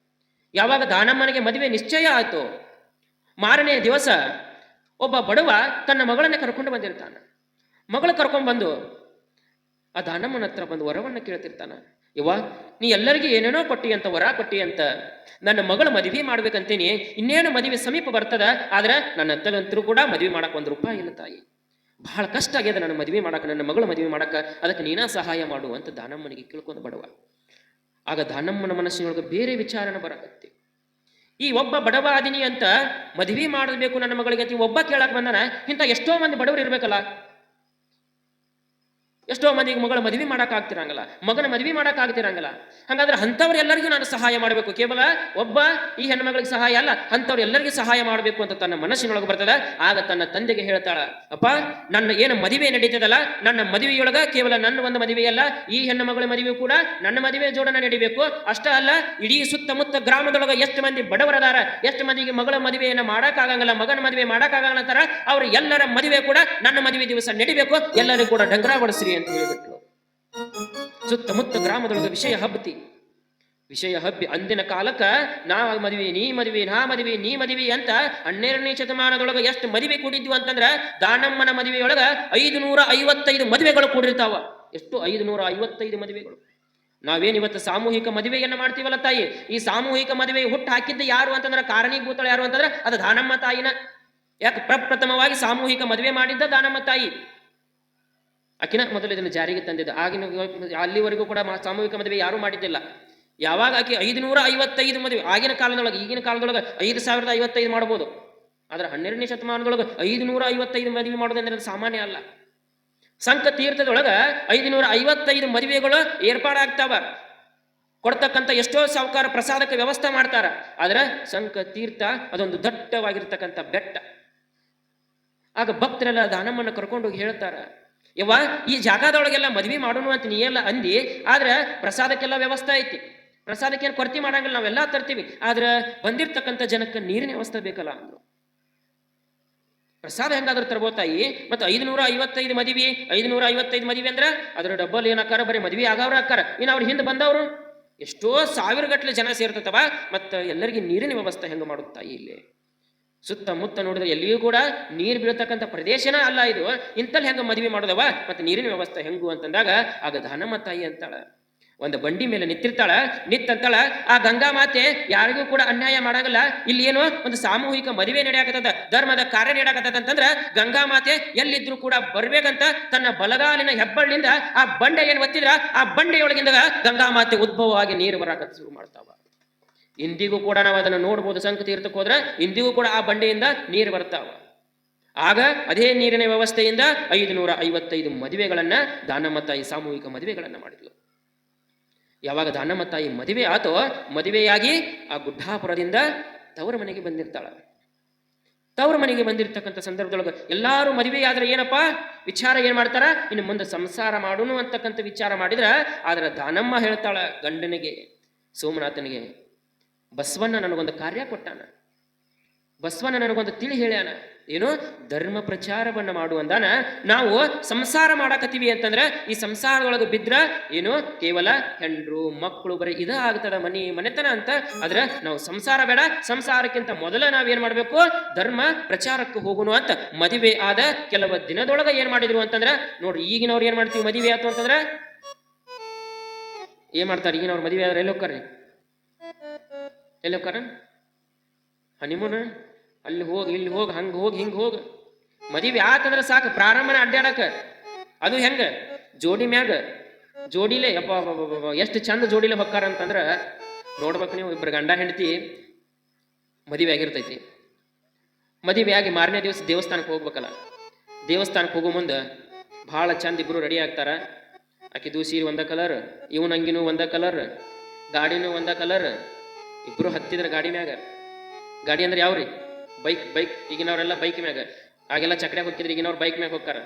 ಯಾವಾಗ ದಾನಮ್ಮನಿಗೆ ಮದುವೆ ನಿಶ್ಚಯ ಆಯ್ತು, ಮಾರನೇ ದಿವಸ ಒಬ್ಬ ಬಡವ ತನ್ನ ಮಗಳನ್ನ ಕರ್ಕೊಂಡು ಬಂದಿರ್ತಾನ. ಮಗಳು ಕರ್ಕೊಂಡ್ ಬಂದು ಆ ದಾನಮ್ಮನ ಹತ್ರ ಬಂದು ವರವನ್ನ ಕೇಳ್ತಿರ್ತಾನ, ಯವ್ವ, ನೀ ಎಲ್ಲರಿಗೂ ಏನೇನೋ ಕೊಟ್ಟಿ ಅಂತ, ವರ ಕೊಟ್ಟಿ ಅಂತ, ನನ್ನ ಮಗಳ ಮದುವೆ ಮಾಡ್ಬೇಕಂತೀನಿ, ಇನ್ನೇನು ಮದುವೆ ಸಮೀಪ ಬರ್ತದ, ಆದ್ರೆ ನನ್ನ ಹತ್ತಗಂತರೂ ಕೂಡ ಮದುವೆ ಮಾಡಕ್ ಒಂದು ರೂಪಾಯಿ ಇಲ್ಲ ತಾಯಿ, ಬಹಳ ಕಷ್ಟ ಆಗ್ಯದ ನನ್ನ ಮದುವೆ ಮಾಡಕ, ನನ್ನ ಮಗಳ ಮದುವೆ ಮಾಡಕ, ಅದಕ್ಕೆ ನೀನಾ ಸಹಾಯ ಮಾಡು ಅಂತ ದಾನಮ್ಮನಿಗೆ ಕೇಳ್ಕೊಂಡು ಬಡವ. ಆಗ ದಾನಮ್ಮನ ಮನಸ್ಸಿನೊಳಗೆ ಬೇರೆ ವಿಚಾರನ ಬರಕತ್ತಿ. ಈ ಒಬ್ಬ ಬಡವ ಆದಿನಿ ಅಂತ ಮದುವೆ ಮಾಡಬೇಕು ನನ್ನ ಮಗಳಿಗೆ ಅಂತ ಒಬ್ಬ ಕೇಳಕ್ ಬಂದನ, ಇಂಥ ಎಷ್ಟೋ ಮಂದಿ ಬಡವರು ಇರ್ಬೇಕಲ್ಲ, ಎಷ್ಟೋ ಮಂದಿಗೆ ಮಗಳ ಮದುವೆ ಮಾಡೋಕ್ಕಾಗ್ತಿರಂಗಲ್ಲ, ಮಗನ ಮದುವೆ ಮಾಡೋಕ್ಕಾಗ್ತಿರಂಗಲ್ಲ. ಹಾಗಾದ್ರೆ ಅಂಥವ್ರೆಲ್ಲರಿಗೂ ನಾನು ಸಹಾಯ ಮಾಡಬೇಕು, ಕೇವಲ ಒಬ್ಬ ಈ ಹೆಣ್ಮಗಳಿಗೆ ಸಹಾಯ ಅಲ್ಲ, ಅಂಥವ್ರೆಲ್ಲರಿಗೂ ಸಹಾಯ ಮಾಡಬೇಕು ಅಂತ ತನ್ನ ಮನಸ್ಸಿನೊಳಗೆ ಬರ್ತದೆ. ಆಗ ತನ್ನ ತಂದೆಗೆ ಹೇಳ್ತಾಳ, ಅಪ್ಪ ನನ್ನ ಏನು ಮದುವೆ ನಡೀತದಲ್ಲ, ನನ್ನ ಮದುವೆಯೊಳಗ ಕೇವಲ ನನ್ನ ಒಂದು ಮದುವೆಯಲ್ಲ, ಈ ಹೆಣ್ಣು ಮಗಳ ಮದುವೆ ಕೂಡ ನನ್ನ ಮದುವೆ ಜೋಡಣ ನಡಿಬೇಕು. ಅಷ್ಟೇ ಅಲ್ಲ, ಇಡೀ ಸುತ್ತಮುತ್ತ ಗ್ರಾಮದೊಳಗ ಎಷ್ಟು ಮಂದಿ ಬಡವರದಾರ, ಎಷ್ಟು ಮಂದಿಗೆ ಮಗಳ ಮದುವೆಯನ್ನು ಮಾಡಕ್ಕಾಗಂಗಿಲ್ಲ, ಮಗನ ಮದುವೆ ಮಾಡಕ್ಕಾಗಲ್ಲ ಅಂತಾರ, ಅವ್ರ ಎಲ್ಲರ ಮದುವೆ ಕೂಡ ನನ್ನ ಮದುವೆ ದಿವಸ ನಡಿಬೇಕು, ಎಲ್ಲರಿಗೂ ಕೂಡ ಡಂಗರ ಬಡಿಸ್ರಿ ಅಂತ ಹೇಳ್ಬಿಟ್ರು. ಸುತ್ತಮುತ್ತ ಗ್ರಾಮದೊಳಗೆ ವಿಷಯ ಹಬ್ಬಿ ಅಂದಿನ ಕಾಲಕ್ಕ ನಾ ಮದುವೆ ನೀ ಮದುವೆ ನಾ ಮದುವೆ ನೀ ಮದುವೆ ಅಂತ 12ನೇ ಶತಮಾನದೊಳಗೆ ಎಷ್ಟು ಮದುವೆ ಕೂಡಿದ್ವು ಅಂತಂದ್ರ ದಾನಮ್ಮನ ಮದುವೆಯೊಳಗ 555 ಮದುವೆಗಳು ಕೂಡಿರ್ತಾವ. ಎಷ್ಟು? 555 ಮದುವೆಗಳು. ನಾವೇನಿವತ್ತು ಸಾಮೂಹಿಕ ಮದುವೆಯನ್ನ ಮಾಡ್ತೀವಲ್ಲ ತಾಯಿ, ಈ ಸಾಮೂಹಿಕ ಮದುವೆ ಹುಟ್ಟು ಹಾಕಿದ್ದ ಯಾರು ಅಂತಂದ್ರೆ, ಕಾರಣೀಭೂತಳು ಯಾರು ಅಂತಂದ್ರೆ ಅದು ದಾನಮ್ಮ ತಾಯಿನ. ಯಾಕೆ? ಪ್ರಪ್ರಥಮವಾಗಿ ಸಾಮೂಹಿಕ ಮದುವೆ ಮಾಡಿದ್ದ ದಾನಮ್ಮ ತಾಯಿ. ಆಕಿನ ಮೊದಲು ಇದನ್ನು ಜಾರಿಗೆ ತಂದಿದ್ದ. ಆಗಿನ ಅಲ್ಲಿವರೆಗೂ ಕೂಡ ಸಾಮೂಹಿಕ ಮದುವೆ ಯಾರೂ ಮಾಡಿದ್ದಿಲ್ಲ. ಯಾವಾಗ ಆಕೆ 555 ಮದುವೆ, ಆಗಿನ ಕಾಲದೊಳಗೆ, ಈಗಿನ ಕಾಲದೊಳಗೆ 5055 ಮಾಡ್ಬೋದು, ಆದ್ರೆ 12ನೇ ಶತಮಾನದೊಳಗೆ 555 ಮದುವೆ ಮಾಡೋದಂದ್ರೆ ಅದು ಸಾಮಾನ್ಯ ಅಲ್ಲ. ಸಂಕ ತೀರ್ಥದೊಳಗ 555 ಮದುವೆಗಳು ಏರ್ಪಾಡಾಗ್ತಾವ. ಕೊಡ್ತಕ್ಕಂಥ ಎಷ್ಟೋ ಸಾವುಕಾರ ಪ್ರಸಾದಕ್ಕೆ ವ್ಯವಸ್ಥೆ ಮಾಡ್ತಾರ. ಆದ್ರೆ ಸಂಕ ತೀರ್ಥ ಅದೊಂದು ದಟ್ಟವಾಗಿರ್ತಕ್ಕಂಥ ಬೆಟ್ಟ. ಆಗ ಭಕ್ತರೆಲ್ಲ ದಾನಮ್ಮನ ಕರ್ಕೊಂಡೋಗಿ ಹೇಳ್ತಾರ, ಯವ್ವ ಈ ಜಾಗದೊಳಗೆಲ್ಲ ಮದ್ವಿ ಮಾಡೋಣ ಅಂತ ನೀ ಎಲ್ಲ ಅಂದಿ, ಆದ್ರೆ ಪ್ರಸಾದಕ್ಕೆಲ್ಲ ವ್ಯವಸ್ಥೆ ಐತಿ, ಪ್ರಸಾದಕ್ಕೆ ಏನು ಕೊರತೆ ಮಾಡಂಗಿಲ್ಲ, ನಾವೆಲ್ಲ ತರ್ತೀವಿ, ಆದ್ರೆ ಬಂದಿರ್ತಕ್ಕಂಥ ಜನಕ್ಕೆ ನೀರಿನ ವ್ಯವಸ್ಥೆ ಬೇಕಲ್ಲ ಅಂದ್ರು. ಪ್ರಸಾದ ಹೆಂಗಾದ್ರೂ ತರ್ಬೋತಾಯಿ, ಮತ್ತೆ 555 ಮದುವೆ, 555 ಮದುವೆ ಅಂದ್ರೆ ಅದ್ರ ಡಬ್ಬಲ್ ಏನಾಕಾರ, ಬರೀ ಮದ್ವಿ ಆಗವ್ರ ಆಕಾರ, ಇನ್ನು ಅವ್ರ ಹಿಂದೆ ಬಂದವರು ಎಷ್ಟೋ ಸಾವಿರಗಟ್ಟಲೆ ಜನ ಸೇರ್ತತವ, ಮತ್ತು ಎಲ್ಲರಿಗೂ ನೀರಿನ ವ್ಯವಸ್ಥೆ ಹೆಂಗೆ ಮಾಡುತ್ತಾಯಿ. ಇಲ್ಲಿ ಸುತ್ತಮುತ್ತ ನೋಡಿದ್ರೆ ಎಲ್ಲಿಯೂ ಕೂಡ ನೀರು ಬೀಳ್ತಕ್ಕಂಥ ಪ್ರದೇಶನ ಅಲ್ಲ ಇದು, ಇಂತಲ್ಲಿ ಹೆಂಗೆ ಮದುವೆ ಮಾಡೋದವ, ಮತ್ತೆ ನೀರಿನ ವ್ಯವಸ್ಥೆ ಹೆಂಗು ಅಂತಂದಾಗ ಆಗ ದಾನಮ್ಮ ತಾಯಿ ಅಂತಾಳ, ಒಂದು ಬಂಡಿ ಮೇಲೆ ನಿತ್ತಂತಾಳ, ಆ ಗಂಗಾ ಮಾತೆ ಯಾರಿಗೂ ಕೂಡ ಅನ್ಯಾಯ ಮಾಡಂಗಿಲ್ಲ. ಇಲ್ಲಿ ಏನೋ ಒಂದು ಸಾಮೂಹಿಕ ಮದುವೆ ನಡೆಯಾಕತ್ತದ, ಧರ್ಮದ ಕಾರ್ಯ ನಡೆಯಾಕತ್ತದ ಅಂತಂದ್ರ ಗಂಗಾ ಮಾತೆ ಎಲ್ಲಿದ್ರು ಕೂಡ ಬರ್ಬೇಕಂತ ತನ್ನ ಬಲಗಾಲಿನ ಹೆಬ್ಬಳ್ಳಿಂದ ಆ ಬಂಡೆ ಏನು ಒತ್ತಿದ್ರ ಆ ಬಂಡೆಯೊಳಗಿಂದ ಗಂಗಾ ಮಾತೆ ಉದ್ಭವವಾಗಿ ನೀರು ಬರಾಕತ್ತ ಶುರು ಮಾಡ್ತಾವ. ಇಂದಿಗೂ ಕೂಡ ನಾವು ಅದನ್ನು ನೋಡ್ಬೋದು. ಸಂಕ ತೀರ್ಥಕ್ಕೆ ಹೋದ್ರೆ ಇಂದಿಗೂ ಕೂಡ ಆ ಬಂಡೆಯಿಂದ ನೀರು ಬರ್ತಾವ. ಆಗ ಅದೇ ನೀರಿನ ವ್ಯವಸ್ಥೆಯಿಂದ 555 ಮದುವೆಗಳನ್ನ ದಾನಮ್ಮ ತಾಯಿ ಸಾಮೂಹಿಕ ಮದುವೆಗಳನ್ನ ಮಾಡಿದ್ಲು. ಯಾವಾಗ ದಾನಮ್ಮ ತಾಯಿ ಮದುವೆ ಆತೋ, ಮದುವೆಯಾಗಿ ಆ ಗುಡ್ಡಾಪುರದಿಂದ ತವರ ಮನೆಗೆ ಬಂದಿರ್ತಾಳ. ತವರ ಮನೆಗೆ ಬಂದಿರ್ತಕ್ಕಂಥ ಸಂದರ್ಭದೊಳಗೆ ಎಲ್ಲಾರು ಮದುವೆ ಆದ್ರೆ ಏನಪ್ಪ ವಿಚಾರ ಏನ್ ಮಾಡ್ತಾರ, ಇನ್ನು ಮುಂದೆ ಸಂಸಾರ ಮಾಡೋನು ಅಂತಕ್ಕಂಥ ವಿಚಾರ ಮಾಡಿದ್ರ, ಆದ್ರೆ ದಾನಮ್ಮ ಹೇಳ್ತಾಳ ಗಂಡನಿಗೆ, ಸೋಮನಾಥನಿಗೆ, ಬಸವಣ್ಣ ನನಗೊಂದು ಕಾರ್ಯ ಕೊಟ್ಟಾನ, ಬಸವಣ್ಣ ನನಗೊಂದು ತಿಳಿ ಹೇಳ್ಯಾನ, ಏನು ಧರ್ಮ ಪ್ರಚಾರವನ್ನ ಮಾಡುವಂದಾನ. ನಾವು ಸಂಸಾರ ಮಾಡಕತ್ತೀವಿ ಅಂತಂದ್ರೆ ಈ ಸಂಸಾರದೊಳಗೆ ಬಿದ್ರ ಏನು ಕೇವಲ ಹೆಂಡ್ರು ಮಕ್ಕಳು ಬರೀ ಇದ ಆಗ್ತದ, ಮನೆತನ ಅಂತ. ಆದ್ರೆ ನಾವು ಸಂಸಾರ ಬೇಡ, ಸಂಸಾರಕ್ಕಿಂತ ಮೊದಲ ನಾವೇನ್ ಮಾಡ್ಬೇಕು, ಧರ್ಮ ಪ್ರಚಾರಕ್ಕೆ ಹೋಗುನು ಅಂತ ಮದುವೆ ಆದ ಕೆಲವು ದಿನದೊಳಗ ಏನ್ ಮಾಡಿದ್ರು ಅಂತಂದ್ರ, ನೋಡ್ರಿ ಈಗಿನವ್ರು ಏನ್ ಮಾಡ್ತೀವಿ, ಮದುವೆ ಆಯ್ತು ಅಂತಂದ್ರ ಏನ್ ಮಾಡ್ತಾರೆ, ಈಗಿನವ್ರು ಮದುವೆ ಆದ್ರೆ ಎಲ್ಲಿ ಹೋಗ್ತಾರ್ರಿ, ಎಲ್ಲಿ ಹೋಗ್ತಾರ, ಹನಿಮೂನ್ ಅಲ್ಲಿ ಹೋಗಿ ಇಲ್ಲಿ ಹೋಗಿ ಹಂಗೆ ಹೋಗಿ ಹಿಂಗೆ ಹೋಗಿ, ಮದುವೆ ಆತಂದ್ರೆ ಸಾಕು ಪ್ರಾರಂಭನ ಅಡ್ಡಾಡಕ. ಅದು ಹೆಂಗ ಜೋಡಿ ಮ್ಯಾಗ, ಜೋಡಿಲೆ ಯಪ್ಪ ಎಷ್ಟು ಚಂದ ಜೋಡಿಲೆ ಹೊಕ್ಕಾರ ಅಂತಂದ್ರ ನೋಡ್ಬೇಕು ನೀವು. ಇಬ್ಬರು ಗಂಡ ಹೆಂಡತಿ ಮದುವೆ ಆಗಿರ್ತೈತಿ, ಮದುವೆ ಆಗಿ ಮಾರನೇ ದಿವಸ ದೇವಸ್ಥಾನಕ್ಕೆ ಹೋಗ್ಬೇಕಲ್ಲ, ದೇವಸ್ಥಾನಕ್ಕೆ ಹೋಗೋ ಮುಂದೆ ಭಾಳ ಚಂದ ಇಬ್ರು ರೆಡಿ ಆಗ್ತಾರ. ಆಕಿದು ಸೀರೆ ಒಂದ ಕಲರ್, ಇವನ್ ಅಂಗಿನೂ ಒಂದ ಕಲರ್, ಗಾಡಿನೂ ಒಂದ ಕಲರ್, ಇಬ್ರು ಹತ್ತಿದ್ರ ಗಾಡಿ ಮ್ಯಾಗ. ಗಾಡಿ ಅಂದ್ರೆ ಯಾವ್ರಿ, ಬೈಕ್. ಈಗಿನವ್ರೆಲ್ಲ ಬೈಕ್ ಮ್ಯಾಗ, ಆಗೆಲ್ಲ ಚಕ್ರ್ಯಾಗ ಹೋಗ್ತಿದ್ರು, ಈಗಿನವ್ರು ಬೈಕ್ ಮ್ಯಾಗ ಹೋಗ್ತಾರ.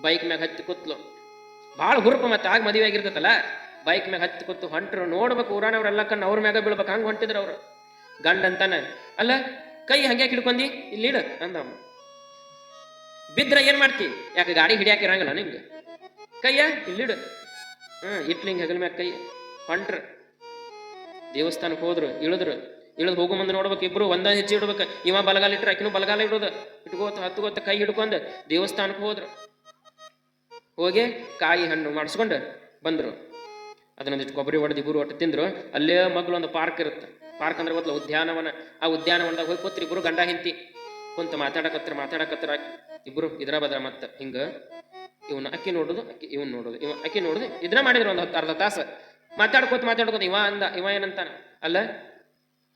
ಬೈಕ್ ಮ್ಯಾಗ ಹತ್ತಿ ಕೂತ್ಲು, ಭಾಳ ಹುರುಪ, ಮತ್ತೆ ಆಗ ಮದುವೆ ಆಗಿರ್ತೈತಲ್ಲ, ಬೈಕ್ ಮ್ಯಾಗ ಹತ್ತಿ ಕೂತು ಹೊಂಟ್ರು. ನೋಡ್ಬೇಕು ಊರಾನವ್ರೆಲ್ಲ ಕಣ್ಣು ಅವ್ರ ಮ್ಯಾಗ ಬೀಳ್ಬೇಕು, ಹಂಗೆ ಹೊಂಟಿದ್ರು ಅವ್ರು. ಗಂಡ ಅಂತಾನೆ, ಅಲ್ಲ ಕೈ ಹಂಗೆ ಹಿಡ್ಕೊಂಡಿ ಇಲ್ಲಿ ಇಡ ಅಂದ. ಬಿದ್ರ ಏನ್ ಮಾಡ್ತಿ, ಯಾಕೆ ಗಾಡಿ ಹಿಡಿಯಾಕಿರಂಗಿಲ್ಲ ನಿಮ್ಗೆ, ಕೈಯ ಇಲ್ಲಿಡು, ಇಟ್ಲಿಂಗ್ ಹೆಗಲ್ ಮ್ಯಾಗ ಕೈ. ಹೊಂಟ್ರ ದೇವಸ್ಥಾನಕ್ಕೆ ಹೋದ್ರು, ಇಳಿದು ಹೋಗೋ ಮುಂದೆ ನೋಡ್ಬೇಕು, ಇಬ್ರು ಒಂದ ಹೆಜ್ಜೆ ಇಡ್ಬೇಕು. ಇವ ಬಲಗಾಲ ಇಟ್ರೆ ಆಕಿನೂ ಬಲಗಾಲ ಇಡೋದು, ಹತ್ಕೋತ ಕೈ ಹಿಡ್ಕೊಂಡು ದೇವಸ್ಥಾನಕ್ಕೆ ಹೋದ್ರು. ಹೋಗಿ ಕಾಯಿ ಹಣ್ಣು ಮಾಡಿಸ್ಕೊಂಡು ಬಂದ್ರು. ಅದನ್ನೊಂದಿಷ್ಟು ಕೊಬ್ಬರಿ ಹೊಡೆದು ಇಬ್ರು ಒಟ್ಟು ತಿಂದ್ರು. ಅಲ್ಲೇ ಮಗ್ಳು ಒಂದು ಪಾರ್ಕ್ ಇರುತ್ತೆ, ಪಾರ್ಕ್ ಅಂದ್ರೆ ಗೊತ್ತಲ್ಲ ಉದ್ಯಾನವನ. ಆ ಉದ್ಯಾನವನದಾಗ ಹೋಗಿ ಕೂತ್ರಿ ಇಬ್ರು ಗಂಡ ಹೆಂಡತಿ ಕುಂತ ಮಾತಾಡಕತ್ರ ಇಬ್ರು ಇದ್ರ ಬದ್ರ. ಮತ್ತೆ ಹಿಂಗ ಇವನು ಅಕ್ಕಿ ನೋಡುದು, ಇವನ್ ನೋಡುದು, ಅಕ್ಕಿ ನೋಡುದು, ಇದನ್ನ ಮಾಡಿದ್ರು ಒಂದು 10 ಅರ್ಧ ತಾಸು ಮಾತಾಡ್ಕೋತ ಇವ ಅಂದ, ಇವ ಏನಂತಾನ, ಅಲ್ಲ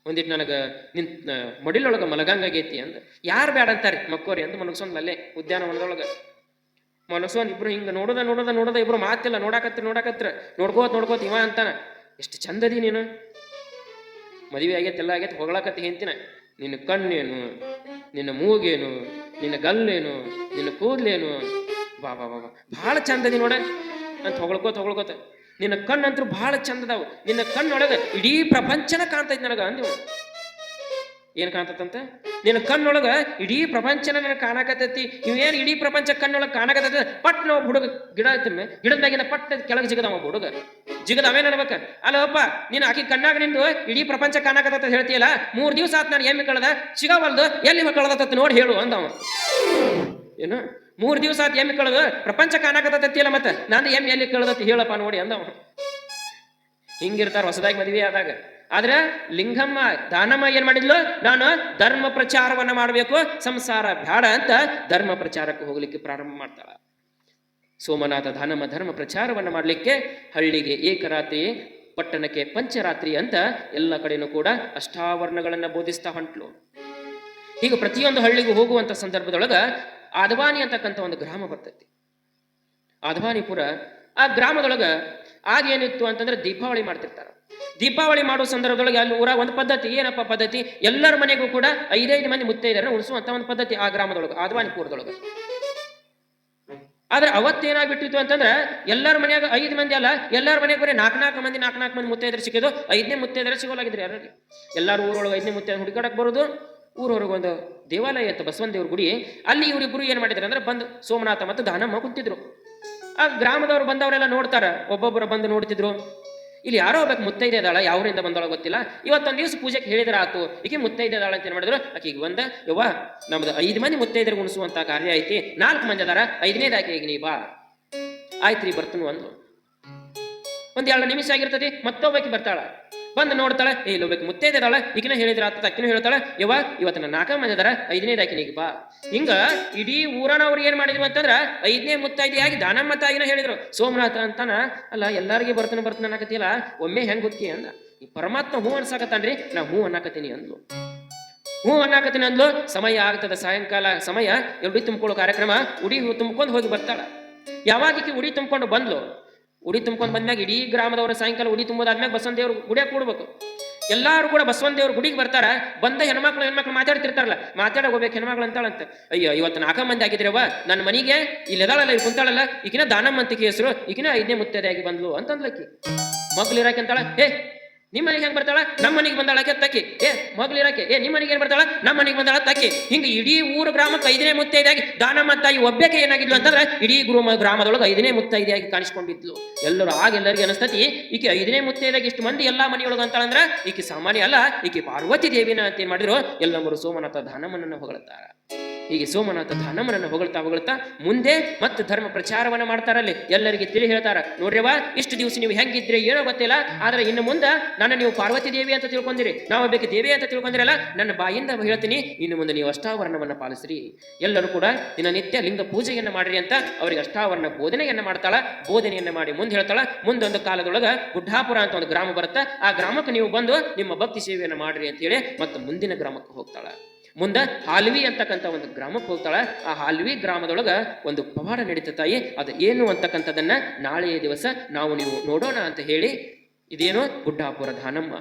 ಒಂದಿಟ್ಟು ನನಗೆ ಮಡಿಲೊಳಗೆ ಮಲಗಂಗಾಗೈತಿ ಅಂದ. ಯಾರು ಬೇಡ ಅಂತಾರಿ ಮಕ್ಕೋರಿ ಅಂತ ಮನಗ್ಸೊಂದ್ ಅಲ್ಲೇ ಉದ್ಯಾನವನದೊಳಗೆ. ಮನಸ್ಸೋನ್ ಇಬ್ರು ಹಿಂಗೆ ನೋಡೋದ ಇಬ್ರು ಮಾತಿಲ್ಲ, ನೋಡಾಕತ್ರ ನೋಡ್ಕೋತ ಇವ ಅಂತಾನ, ಎಷ್ಟು ಚಂದದಿ ನೀನು, ಮದುವೆ ಆಗೈತೆ ಎಲ್ಲ ಆಗೈತೆ, ಹೊಗಳಕತ್ತಿ ಹೆಂತಿನ, ನಿನ್ನ ಕಣ್ಣೇನು, ನಿನ್ನ ಮೂಗೇನು, ನಿನ್ನ ಗಲ್ಲೇನು, ನಿನ್ನ ಕೂದ್ಲೇನು, ಬಾ ಬಾ ಬಾ ಭಾಳ ಚಂದದಿ ನೋಡ ಅಂತ ಹೊಗಳ್ಕೋತ ನಿನ್ನ ಕಣ್ಣಂತರೂ ಭಾಳ ಚಂದದಾವು, ನಿನ್ನ ಕಣ್ಣೊಳಗೆ ಇಡೀ ಪ್ರಪಂಚನ ಕಾಣ್ತೈತಿ ನನಗ ಅಂದೇವು. ಏನು ಕಾಣ್ತದಂತ? ನಿನ್ನ ಕಣ್ಣೊಳಗ ಇಡೀ ಪ್ರಪಂಚನ ನನಗೆ ಕಾಣಕತ್ತೈತಿ. ಇವೇನು ಇಡೀ ಪ್ರಪಂಚ ಕಣ್ಣೊಳಗೆ ಕಾಣಕತ್ತೈತಿ. ಪಟ್ ನಾವು ಹುಡುಗ ಗಿಡ ಐತಮ್ಮೆ, ಗಿಡದಾಗಿನ ಪಟ್ ಕೆಳಗೆ ಜಿಗದವ ಹುಡುಗ ಅವೇನು ಅನ್ಬೇಕ, ಅಲ್ಲಪ್ಪ ನೀನು ಆಕಿ ಕಣ್ಣಾಗ ನಿಂದು ಇಡೀ ಪ್ರಪಂಚ ಕಾಣಕತ್ತ ಹೇಳ್ತೀಯಲ್ಲ, 3 ದಿವಸ ಆತ್ ನಾನು ಎಮ್ಮೆ ಕಳ್ದ ಸಿಗವಲ್ದು, ಎಲ್ಲಿ ಕಳ್ದತ್ತ ನೋಡಿ ಹೇಳು ಅಂದವ. ಏನು 3 ದಿವಸ ಆತ್ ಎಮ್ಮೆ ಕಳ್ದು ಪ್ರಪಂಚ ಕಾಣಕತ್ತಿಯಲ್ಲ, ಮತ್ತೆ ನಂದು ಎಮ್ಮೆ ಎಲ್ಲಿ ಕಳ್ದತ್ತಿ ಹೇಳಪ್ಪ ನೋಡಿ ಅಂದವ. ಹಿಂಗಿರ್ತಾರ ಹೊಸದಾಗಿ ಮದುವೆ ಆದಾಗ. ಆದ್ರೆ ಲಿಂಗಮ್ಮ ದಾನಮ್ಮ ಏನ್ ಮಾಡಿದ್ಲು, ನಾನು ಧರ್ಮ ಪ್ರಚಾರವನ್ನ ಮಾಡಬೇಕು, ಸಂಸಾರ ಬ್ಯಾಡ ಅಂತ ಧರ್ಮ ಪ್ರಚಾರಕ್ಕೆ ಹೋಗ್ಲಿಕ್ಕೆ ಪ್ರಾರಂಭ ಮಾಡ್ತಾಳ. ಸೋಮನಾಥ ದಾನಮ್ಮ ಧರ್ಮ ಪ್ರಚಾರವನ್ನ ಮಾಡಲಿಕ್ಕೆ ಹಳ್ಳಿಗೆ ಏಕರಾತ್ರಿ, ಪಟ್ಟಣಕ್ಕೆ ಪಂಚರಾತ್ರಿ ಅಂತ ಎಲ್ಲ ಕಡೆನೂ ಕೂಡ ಅಷ್ಟಾವರಣಗಳನ್ನ ಬೋಧಿಸ್ತಾ ಹೊಂಟ್ಲು. ಈಗ ಪ್ರತಿಯೊಂದು ಹಳ್ಳಿಗೂ ಹೋಗುವಂತ ಸಂದರ್ಭದೊಳಗ ಆದವಾನಿ ಅಂತಕ್ಕಂಥ ಒಂದು ಗ್ರಾಮ ಬರ್ತೈತಿ. ಆದವಾನಿಪುರ, ಆ ಗ್ರಾಮದೊಳಗ ಆಗೇನಿತ್ತು ಅಂತಂದ್ರೆ ದೀಪಾವಳಿ ಮಾಡ್ತಿರ್ತಾರ. ದೀಪಾವಳಿ ಮಾಡೋ ಸಂದರ್ಭದೊಳಗೆ ಅಲ್ಲಿ ಊರಾಗ ಒಂದು ಪದ್ಧತಿ, ಏನಪ್ಪ ಪದ್ಧತಿ, ಎಲ್ಲರ ಮನೆಗೂ ಕೂಡ 5 ಮಂದಿ ಮುತ್ತೈದೆಯರನ್ನ ಉಳಿಸುವಂತ ಒಂದು ಪದ್ಧತಿ ಆ ಗ್ರಾಮದೊಳಗೆ, ಆದವಾನಿಪುರದೊಳಗೆ. ಆದ್ರೆ ಅವತ್ತೇನಾಗ್ಬಿಟ್ಟಿತ್ತು ಅಂತಂದ್ರೆ ಎಲ್ಲರ ಮನೆಯಾಗ 5 ಮಂದಿ ಅಲ್ಲ, ಎಲ್ಲರ ಮನೆಗೆ ಬರೀ 4 ಮಂದಿ ಮುತ್ತೈದರು ಸಿಕ್ಕಿದ್ದು. 5ನೇ ಮುತ್ತೈದರು ಸಿಗೋಲಾಗಿದ್ರಿ ಯಾರಿಗೆ. ಎಲ್ಲಾರು ಊರೊಳಗೆ 5ನೇ ಮುತ್ತೈದ ಹುಡುಕಾಡಕ್ ಬರೋದು. ಊರೊಳಗೆ ಒಂದು ದೇವಾಲಯ ಇತ್ತು, ಬಸವನ ದೇವ್ರ ಗುಡಿ. ಅಲ್ಲಿ ಇವರಿಬ್ಬರು ಏನ್ ಮಾಡಿದ್ರು ಅಂದ್ರೆ ಬಂದು ಸೋಮನಾಥ ಮತ್ತು ದಾನಮ್ಮ ಕುಂತಿದ್ರು. ಆ ಗ್ರಾಮದವ್ರು ಬಂದವರೆಲ್ಲ ನೋಡ್ತಾರ, ಒಬ್ಬೊಬ್ಬರು ಬಂದು ನೋಡ್ತಿದ್ರು. ಇಲ್ಲಿ ಯಾರೋ ಒಬ್ಬ ಮುತ್ತೈದೆ ಇದ್ದಾಳ, ಯಾವರಿಂದ ಬಂದೊಳ ಗೊತ್ತಿಲ್ಲ. ಇವತ್ತೊಂದು ದಿವಸ ಪೂಜೆಗೆ ಹೇಳಿದ್ರ ಆತು, ಈಕೆ ಮುತ್ತೈದೆ ಇದ್ದಾಳ ಅಂತ ಏನ್ ಮಾಡಿದ್ರು, ಆಕೆಗೆ ಬಂದ ಯವ್ವ ನಮ್ದು 5 ಮಂದಿ ಮುತ್ತೈದರಿಗೆ ಉಣಿಸುವಂತ ಕಾರ್ಯ ಐತಿ, 4 ಮಂದಿ ಅದಾರ, 5ನೇದಾಕಿ ಈಗ ನೀ ಬಾ. ಆಯ್ತ್ರಿ ಬರ್ತನು ಅಂದ್ರು. 1-2 ನಿಮಿಷ ಆಗಿರ್ತದೆ, ಮತ್ತೊಬ್ಬಾಕಿ ಬರ್ತಾಳ. ಬಂದು ನೋಡ್ತಾಳೆ, ಇಲ್ಲೊಬ್ಬಾಕಿ ಮುತ್ತೈದೆ ಇದ್ದಾಳ, ಈಗಿನ ಹೇಳಿದ್ರ ಆತ, ಅಕ್ಕಿನೂ ಹೇಳ್ತಾಳೆ ಯವ್ವ ಇವತ್ತು 4 ಮಂದಿ ಅದಾರ, 5ನೇದಾಕಿ ನೀಗ ಬಾ. ಹಿಂಗ ಇಡೀ ಊರನವ್ರು ಏನ್ ಮಾಡಿದ್ರು ಅಂತಂದ್ರ 5ನೇ ಮುತ್ತೈದೆಯಾಗಿ ದಾನಮ್ಮ ತಾಯಿನ ಹೇಳಿದ್ರು. ಸೋಮನಾಥ ಅಂತಾನ, ಅಲ್ಲ ಎಲ್ಲಾರಿಗೆ ಬರ್ತನ ಅನ್ನಕತ್ತಿಲ್ಲ, ಒಮ್ಮೆ ಹೆಂಗ್ ಗೊತ್ತಿ ಅಂದ. ಈ ಪರಮಾತ್ಮ ಹೂ ಅನ್ಸಾಕತ್ತಾನ್ರಿ, ನಾ ಹೂ ಅನ್ನಕತ್ತೀನಿ ಅಂದ್ಲು. ಹೂ ಅನ್ನಕತ್ತೀನಿ ಅಂದ್ಲು. ಸಮಯ ಆಗ್ತದ, ಸಾಯಂಕಾಲ ಸಮಯ, ಉಡಿ ತುಂಬಿಕೊಳ್ಳೋ ಕಾರ್ಯಕ್ರಮ. ಉಡಿ ತುಂಬ್ಕೊಂಡು ಹೋಗಿ ಬರ್ತಾಳ. ಯಾವಾಗ ಉಡಿ ತುಂಬ್ಕೊಂಡು ಬಂದ್ಲು, ಉಡಿ ತುಂಬ್ಕೊಂಡು ಬಂದ್ಮ್ಯಾಗ ಇಡೀ ಗ್ರಾಮದವರು ಸಾಯಂಕಾಲ ಉಡಿ ತುಂಬೋದಾದ್ಮ್ಯಾಗ ಬಸವನ ದೇವ್ರ ಗುಡಿಯಾಗ ಕೂಡ್ಬೇಕು. ಎಲ್ಲಾರು ಕೂಡ ಬಸವನ ದೇವ್ರ ಗುಡಿಗೆ ಬರ್ತಾರ. ಬಂದ ಹೆಣ್ಮಕ್ಳು ಮಾತಾಡ್ತಿರ್ತಾರಲ್ಲ, ಮಾತಾಡಕ್ ಹೋಗ್ಬೇಕು ಹೆಣ್ಮಕ್ಳು ಅಂತಾಳಂತ. ಅಯ್ಯೋ ಇವತ್ತು 4 ಮಂದಿ ಆಗಿದ್ರವ, ನನ್ನ ಮನೆಗೆ ಇಲ್ಲಿ ಎದಾಳಲ್ಲ, ಇಲ್ಲಿ ಕುಂತಾಳಲ್ಲ, ಈಗಿನ ದಾನಮ್ಮ ಅಂತ ಹೆಸರು, ಈಗಿನ 5ನೇ ಮುತ್ತೈದೆಯಾಗಿ ಬಂದ್ಲು ಅಂತಂದ್ಲಕ್ಕಿ. ಮಕ್ಳು ಇರಾಕೆ ಅಂತಾಳ, ನಿಮ್ಮ ಮನೆಗೆ ಹೆಂಗ್ ಬರ್ತಾಳ, ನಮ್ಮ ಮನೆಗೆ ಬಂದಾಳಕ್ಕೆ ತಕ್ಕಿ. ಮಗ್ಳು ಇರಾಕೆ, ನಿಮ್ಮ ಮನೆಗೆ ಏನ್ ಬರ್ತಾಳ, ನಮ್ಮ ಮನೆಗೆ ಬಂದಾಳ ತಕ್ಕಿ. ಹಿಂಗ ಇಡೀ ಊರು ಗ್ರಾಮಕ್ಕೆ 5ನೇ ಮುತ್ತೈದೆಯಾಗಿ ದಾನಮ್ಮ ತಾಯಿ ಒಬ್ಬಕ್ಕೆ ಏನಾಗಿದ್ಲು ಅಂತಂದ್ರೆ ಇಡೀ ಗ್ರಾಮದೊಳಗೆ 5ನೇ ಮುತ್ತೈದೆಯಾಗಿ ಕಾಣಿಸ್ಕೊಂಡಿದ್ಲು. ಎಲ್ಲರೂ ಎಲ್ಲರಿಗೆ ಅನಿಸ್ತತಿ, ಈಕೆ 5ನೇ ಮುತ್ತೈದೆಯಾಗಿ ಇಷ್ಟು ಮಂದಿ ಎಲ್ಲಾ ಮನೆಯೊಳಗೆ ಅಂತಾಳಂದ್ರ ಈಕೆ ಸಾಮಾನ್ಯ ಅಲ್ಲ, ಈಕೆ ಪಾರ್ವತಿ ದೇವಿನ ಅಂತ ಏನ್ ಮಾಡಿದ್ರು, ಎಲ್ಲರೂ ಸೋಮನಾಥ ದಾನಮ್ಮನನ್ನ ಹೊಗಳ್ತಾರ. ಹೀಗೆ ಸೋಮನಾಥ ದಾನಮ್ಮನನ್ನು ಹೊಗಳ್ತಾ ಮುಂದೆ ಮತ್ತೆ ಧರ್ಮ ಪ್ರಚಾರವನ್ನ ಮಾಡ್ತಾರಲ್ಲಿ. ಎಲ್ಲರಿಗೆ ತಿಳಿ ಹೇಳ್ತಾರ, ನೋಡ್ರಿವ ಇಷ್ಟು ದಿವಸ ನೀವು ಹೆಂಗಿದ್ರಿ ಏನೋ ಗೊತ್ತಿಲ್ಲ, ಆದ್ರೆ ಇನ್ನು ಮುಂದೆ ನನ್ನ ನೀವು ಪಾರ್ವತಿ ದೇವಿ ಅಂತ ತಿಳ್ಕೊಂಡಿರಿ, ನಾವು ಬೇಕೆ ದೇವಿ ಅಂತ ತಿಳ್ಕೊಂಡಿರಲ್ಲ, ನನ್ನ ಬಾಯಿಂದ ಹೇಳ್ತೀನಿ, ಇನ್ನು ಮುಂದೆ ನೀವು ಅಷ್ಟಾವರಣವನ್ನ ಪಾಲಿಸ್ರಿ. ಎಲ್ಲರೂ ಕೂಡ ದಿನನಿತ್ಯ ಲಿಂಗ ಪೂಜೆಯನ್ನ ಮಾಡ್ರಿ ಅಂತ ಅವರಿಗೆ ಅಷ್ಟಾವರಣ ಬೋಧನೆಯನ್ನ ಮಾಡ್ತಾಳ. ಬೋಧನೆಯನ್ನ ಮಾಡಿ ಮುಂದೆ ಹೇಳ್ತಾಳ, ಮುಂದೊಂದು ಕಾಲದೊಳಗ ಗುಡ್ಡಾಪುರ ಅಂತ ಒಂದು ಗ್ರಾಮ ಬರುತ್ತೆ, ಆ ಗ್ರಾಮಕ್ಕೆ ನೀವು ಬಂದು ನಿಮ್ಮ ಭಕ್ತಿ ಸೇವೆಯನ್ನು ಮಾಡ್ರಿ ಅಂತ ಹೇಳಿ ಮತ್ತೆ ಮುಂದಿನ ಗ್ರಾಮಕ್ಕೆ ಹೋಗ್ತಾಳ. ಮುಂದೆ ಹಾಲ್ವಿ ಅಂತಕ್ಕಂಥ ಒಂದು ಗ್ರಾಮಕ್ಕೆ ಹೋಗ್ತಾಳ. ಆ ಹಾಲ್ವಿ ಗ್ರಾಮದೊಳಗ ಒಂದು ಪವಾಡ ನಡೀತ ತಾಯಿ. ಅದು ಏನು ಅಂತಕ್ಕಂಥದನ್ನ ನಾಳೆಯ ದಿವಸ ನಾವು ನೀವು ನೋಡೋಣ ಅಂತ ಹೇಳಿ, ಇದೇನು ಗುಡ್ಡಾಪುರ ದಾನಮ್ಮ.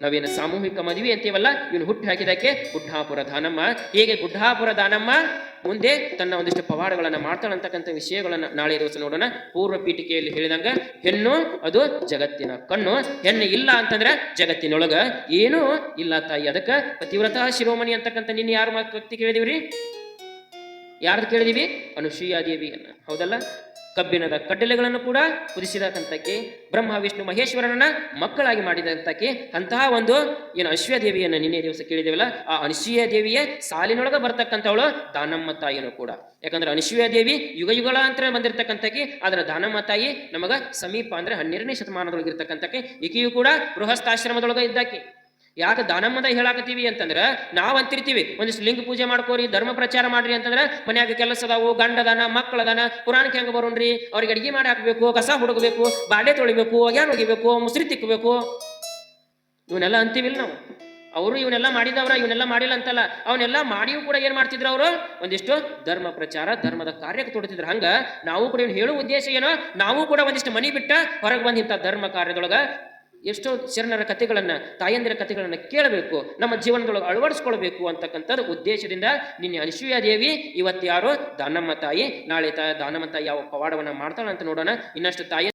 ನಾವೇನು ಸಾಮೂಹಿಕ ಮದುವೆ ಅಂತೀವಲ್ಲ, ಇವನು ಹುಟ್ಟು ಹಾಕಿದಕ್ಕೆ ಗುಡ್ಡಾಪುರ ದಾನಮ್ಮ. ಹೇಗೆ ಗುಡ್ಡಾಪುರ ದಾನಮ್ಮ ಮುಂದೆ ತನ್ನ ಒಂದಿಷ್ಟು ಪವಾಡಗಳನ್ನ ಮಾಡ್ತಾಳಂತಕ್ಕಂಥ ವಿಷಯಗಳನ್ನ ನಾಳೆ ದಿವಸ ನೋಡೋಣ. ಪೂರ್ವ ಪೀಠಿಕೆಯಲ್ಲಿ ಹೇಳಿದಂಗ ಹೆಣ್ಣು ಅದು ಜಗತ್ತಿನ ಕಣ್ಣು, ಹೆಣ್ಣು ಇಲ್ಲ ಅಂತಂದ್ರೆ ಜಗತ್ತಿನೊಳಗ ಏನೂ ಇಲ್ಲ ತಾಯಿ. ಅದಕ್ಕ ಪತಿವ್ರತ ಶಿರೋಮಣಿ ಅಂತಕ್ಕಂಥ ನಿನ್ನ ಯಾರು ವ್ಯಕ್ತಿ ಕೇಳಿದಿವ್ರಿ, ಯಾರ್ದು ಕೇಳಿದೀವಿ? ಅನುಸೂಯಾ ದೇವಿಯನ್ನ, ಹೌದಲ್ಲ. ಕಬ್ಬಿಣದ ಕಡ್ಡಲೆಗಳನ್ನು ಕೂಡ ಕುದಿಸಿದಕ್ಕಂತಕ್ಕೆ, ಬ್ರಹ್ಮ ವಿಷ್ಣು ಮಹೇಶ್ವರನನ್ನ ಮಕ್ಕಳಾಗಿ ಮಾಡಿದಂತಕ್ಕೆ, ಅಂತಹ ಒಂದು ಏನು ಅಶ್ವಯ ದೇವಿಯನ್ನ ನಿನ್ನೆ ದಿವಸ ಕೇಳಿದೇವಲ್ಲ, ಆ ಅನಸೂಯ ದೇವಿಯ ಸಾಲಿನೊಳಗ ಬರ್ತಕ್ಕಂಥವಳು ದಾನಮ್ಮ ತಾಯಿನೂ ಕೂಡ. ಯಾಕಂದ್ರೆ ಅನಸೂಯ ದೇವಿ ಯುಗಗಳ ಅಂತ ಬಂದಿರತಕ್ಕಂತಕ್ಕೆ, ಆದ್ರೆ ದಾನಮ್ಮ ತಾಯಿ ನಮಗ ಸಮೀಪ ಅಂದ್ರೆ 12ನೇ ಶತಮಾನದೊಳಗಿರ್ತಕ್ಕಂತಕ್ಕೆ. ಈಕೆಯೂ ಕೂಡ ಗೃಹಸ್ಥಾಶ್ರಮದೊಳಗ ಇದ್ದಾಕಿ. ಯಾಕೆ ದಾನಮ್ಮದ ಹೇಳಾಕತ್ತೀವಿ ಅಂತಂದ್ರೆ, ನಾವ್ ಅಂತಿರ್ತೀವಿ ಒಂದಿಷ್ಟು ಲಿಂಗ ಪೂಜೆ ಮಾಡ್ಕೋರಿ, ಧರ್ಮ ಪ್ರಚಾರ ಮಾಡ್ರಿ ಅಂತಂದ್ರೆ, ಮನ್ಯಾಗ ಕೆಲಸ ಅದಾವು, ಗಂಡದಾನ ಮಕ್ಕಳದಾನ, ಪುರಾಣಕ್ಕೆ ಹೆಂಗ ಬರೋಣ್ರಿ, ಅವ್ರಿಗೆ ಅಡಿಗೆ ಮಾಡಿ ಹಾಕ್ಬೇಕು, ಕಸ ಹುಡುಗಬೇಕು, ಬಾಡೆ ತೊಳಿಬೇಕು, ಒಗ್ಯಾನ್ ಒಗಿಬೇಕು, ಮುಸ್ರಿ ತಿಕ್ಕಬೇಕು, ಇವನ್ನೆಲ್ಲ ಅಂತೀವಿಲ್ಲ ನಾವು. ಅವರು ಇವನ್ನೆಲ್ಲ ಮಾಡಿದವ್ರ, ಇವನ್ನೆಲ್ಲ ಮಾಡಿಲ್ಲ ಅಂತಲ್ಲ, ಅವನ್ನೆಲ್ಲ ಮಾಡಿಯೂ ಕೂಡ ಏನ್ ಮಾಡ್ತಿದ್ರು ಅವರು? ಒಂದಿಷ್ಟು ಧರ್ಮ ಪ್ರಚಾರ, ಧರ್ಮದ ಕಾರ್ಯಕ್ಕೆ ತೊಡತಿದ್ರು. ಹಂಗ ನಾವು ಕೂಡ ಇವ್ನು ಹೇಳುವ ಉದ್ದೇಶ ಏನೋ, ನಾವು ಕೂಡ ಒಂದಿಷ್ಟು ಮನಿ ಬಿಟ್ಟ ಹೊರಗೆ ಬಂದ ಇಂಥ ಧರ್ಮ ಕಾರ್ಯದೊಳಗ ಎಷ್ಟೋ ಶರಣರ ಕಥೆಗಳನ್ನ, ತಾಯಂದಿರ ಕಥೆಗಳನ್ನ ಕೇಳಬೇಕು, ನಮ್ಮ ಜೀವನದೊಳಗೆ ಅಳವಡಿಸ್ಕೊಳ್ಬೇಕು ಅಂತಕ್ಕಂಥದ್ದು ಉದ್ದೇಶದಿಂದ ನಿನ್ನೆ ಅನಸೂಯ ದೇವಿ, ಇವತ್ತು ಯಾರು ದಾನಮ್ಮ ತಾಯಿ, ನಾಳೆ ದಾನಮ್ಮ ತಾಯಿ ಯಾವ ಪವಾಡವನ್ನ ಮಾಡ್ತಾಳ ಅಂತ ನೋಡೋಣ. ಇನ್ನಷ್ಟು ತಾಯಿ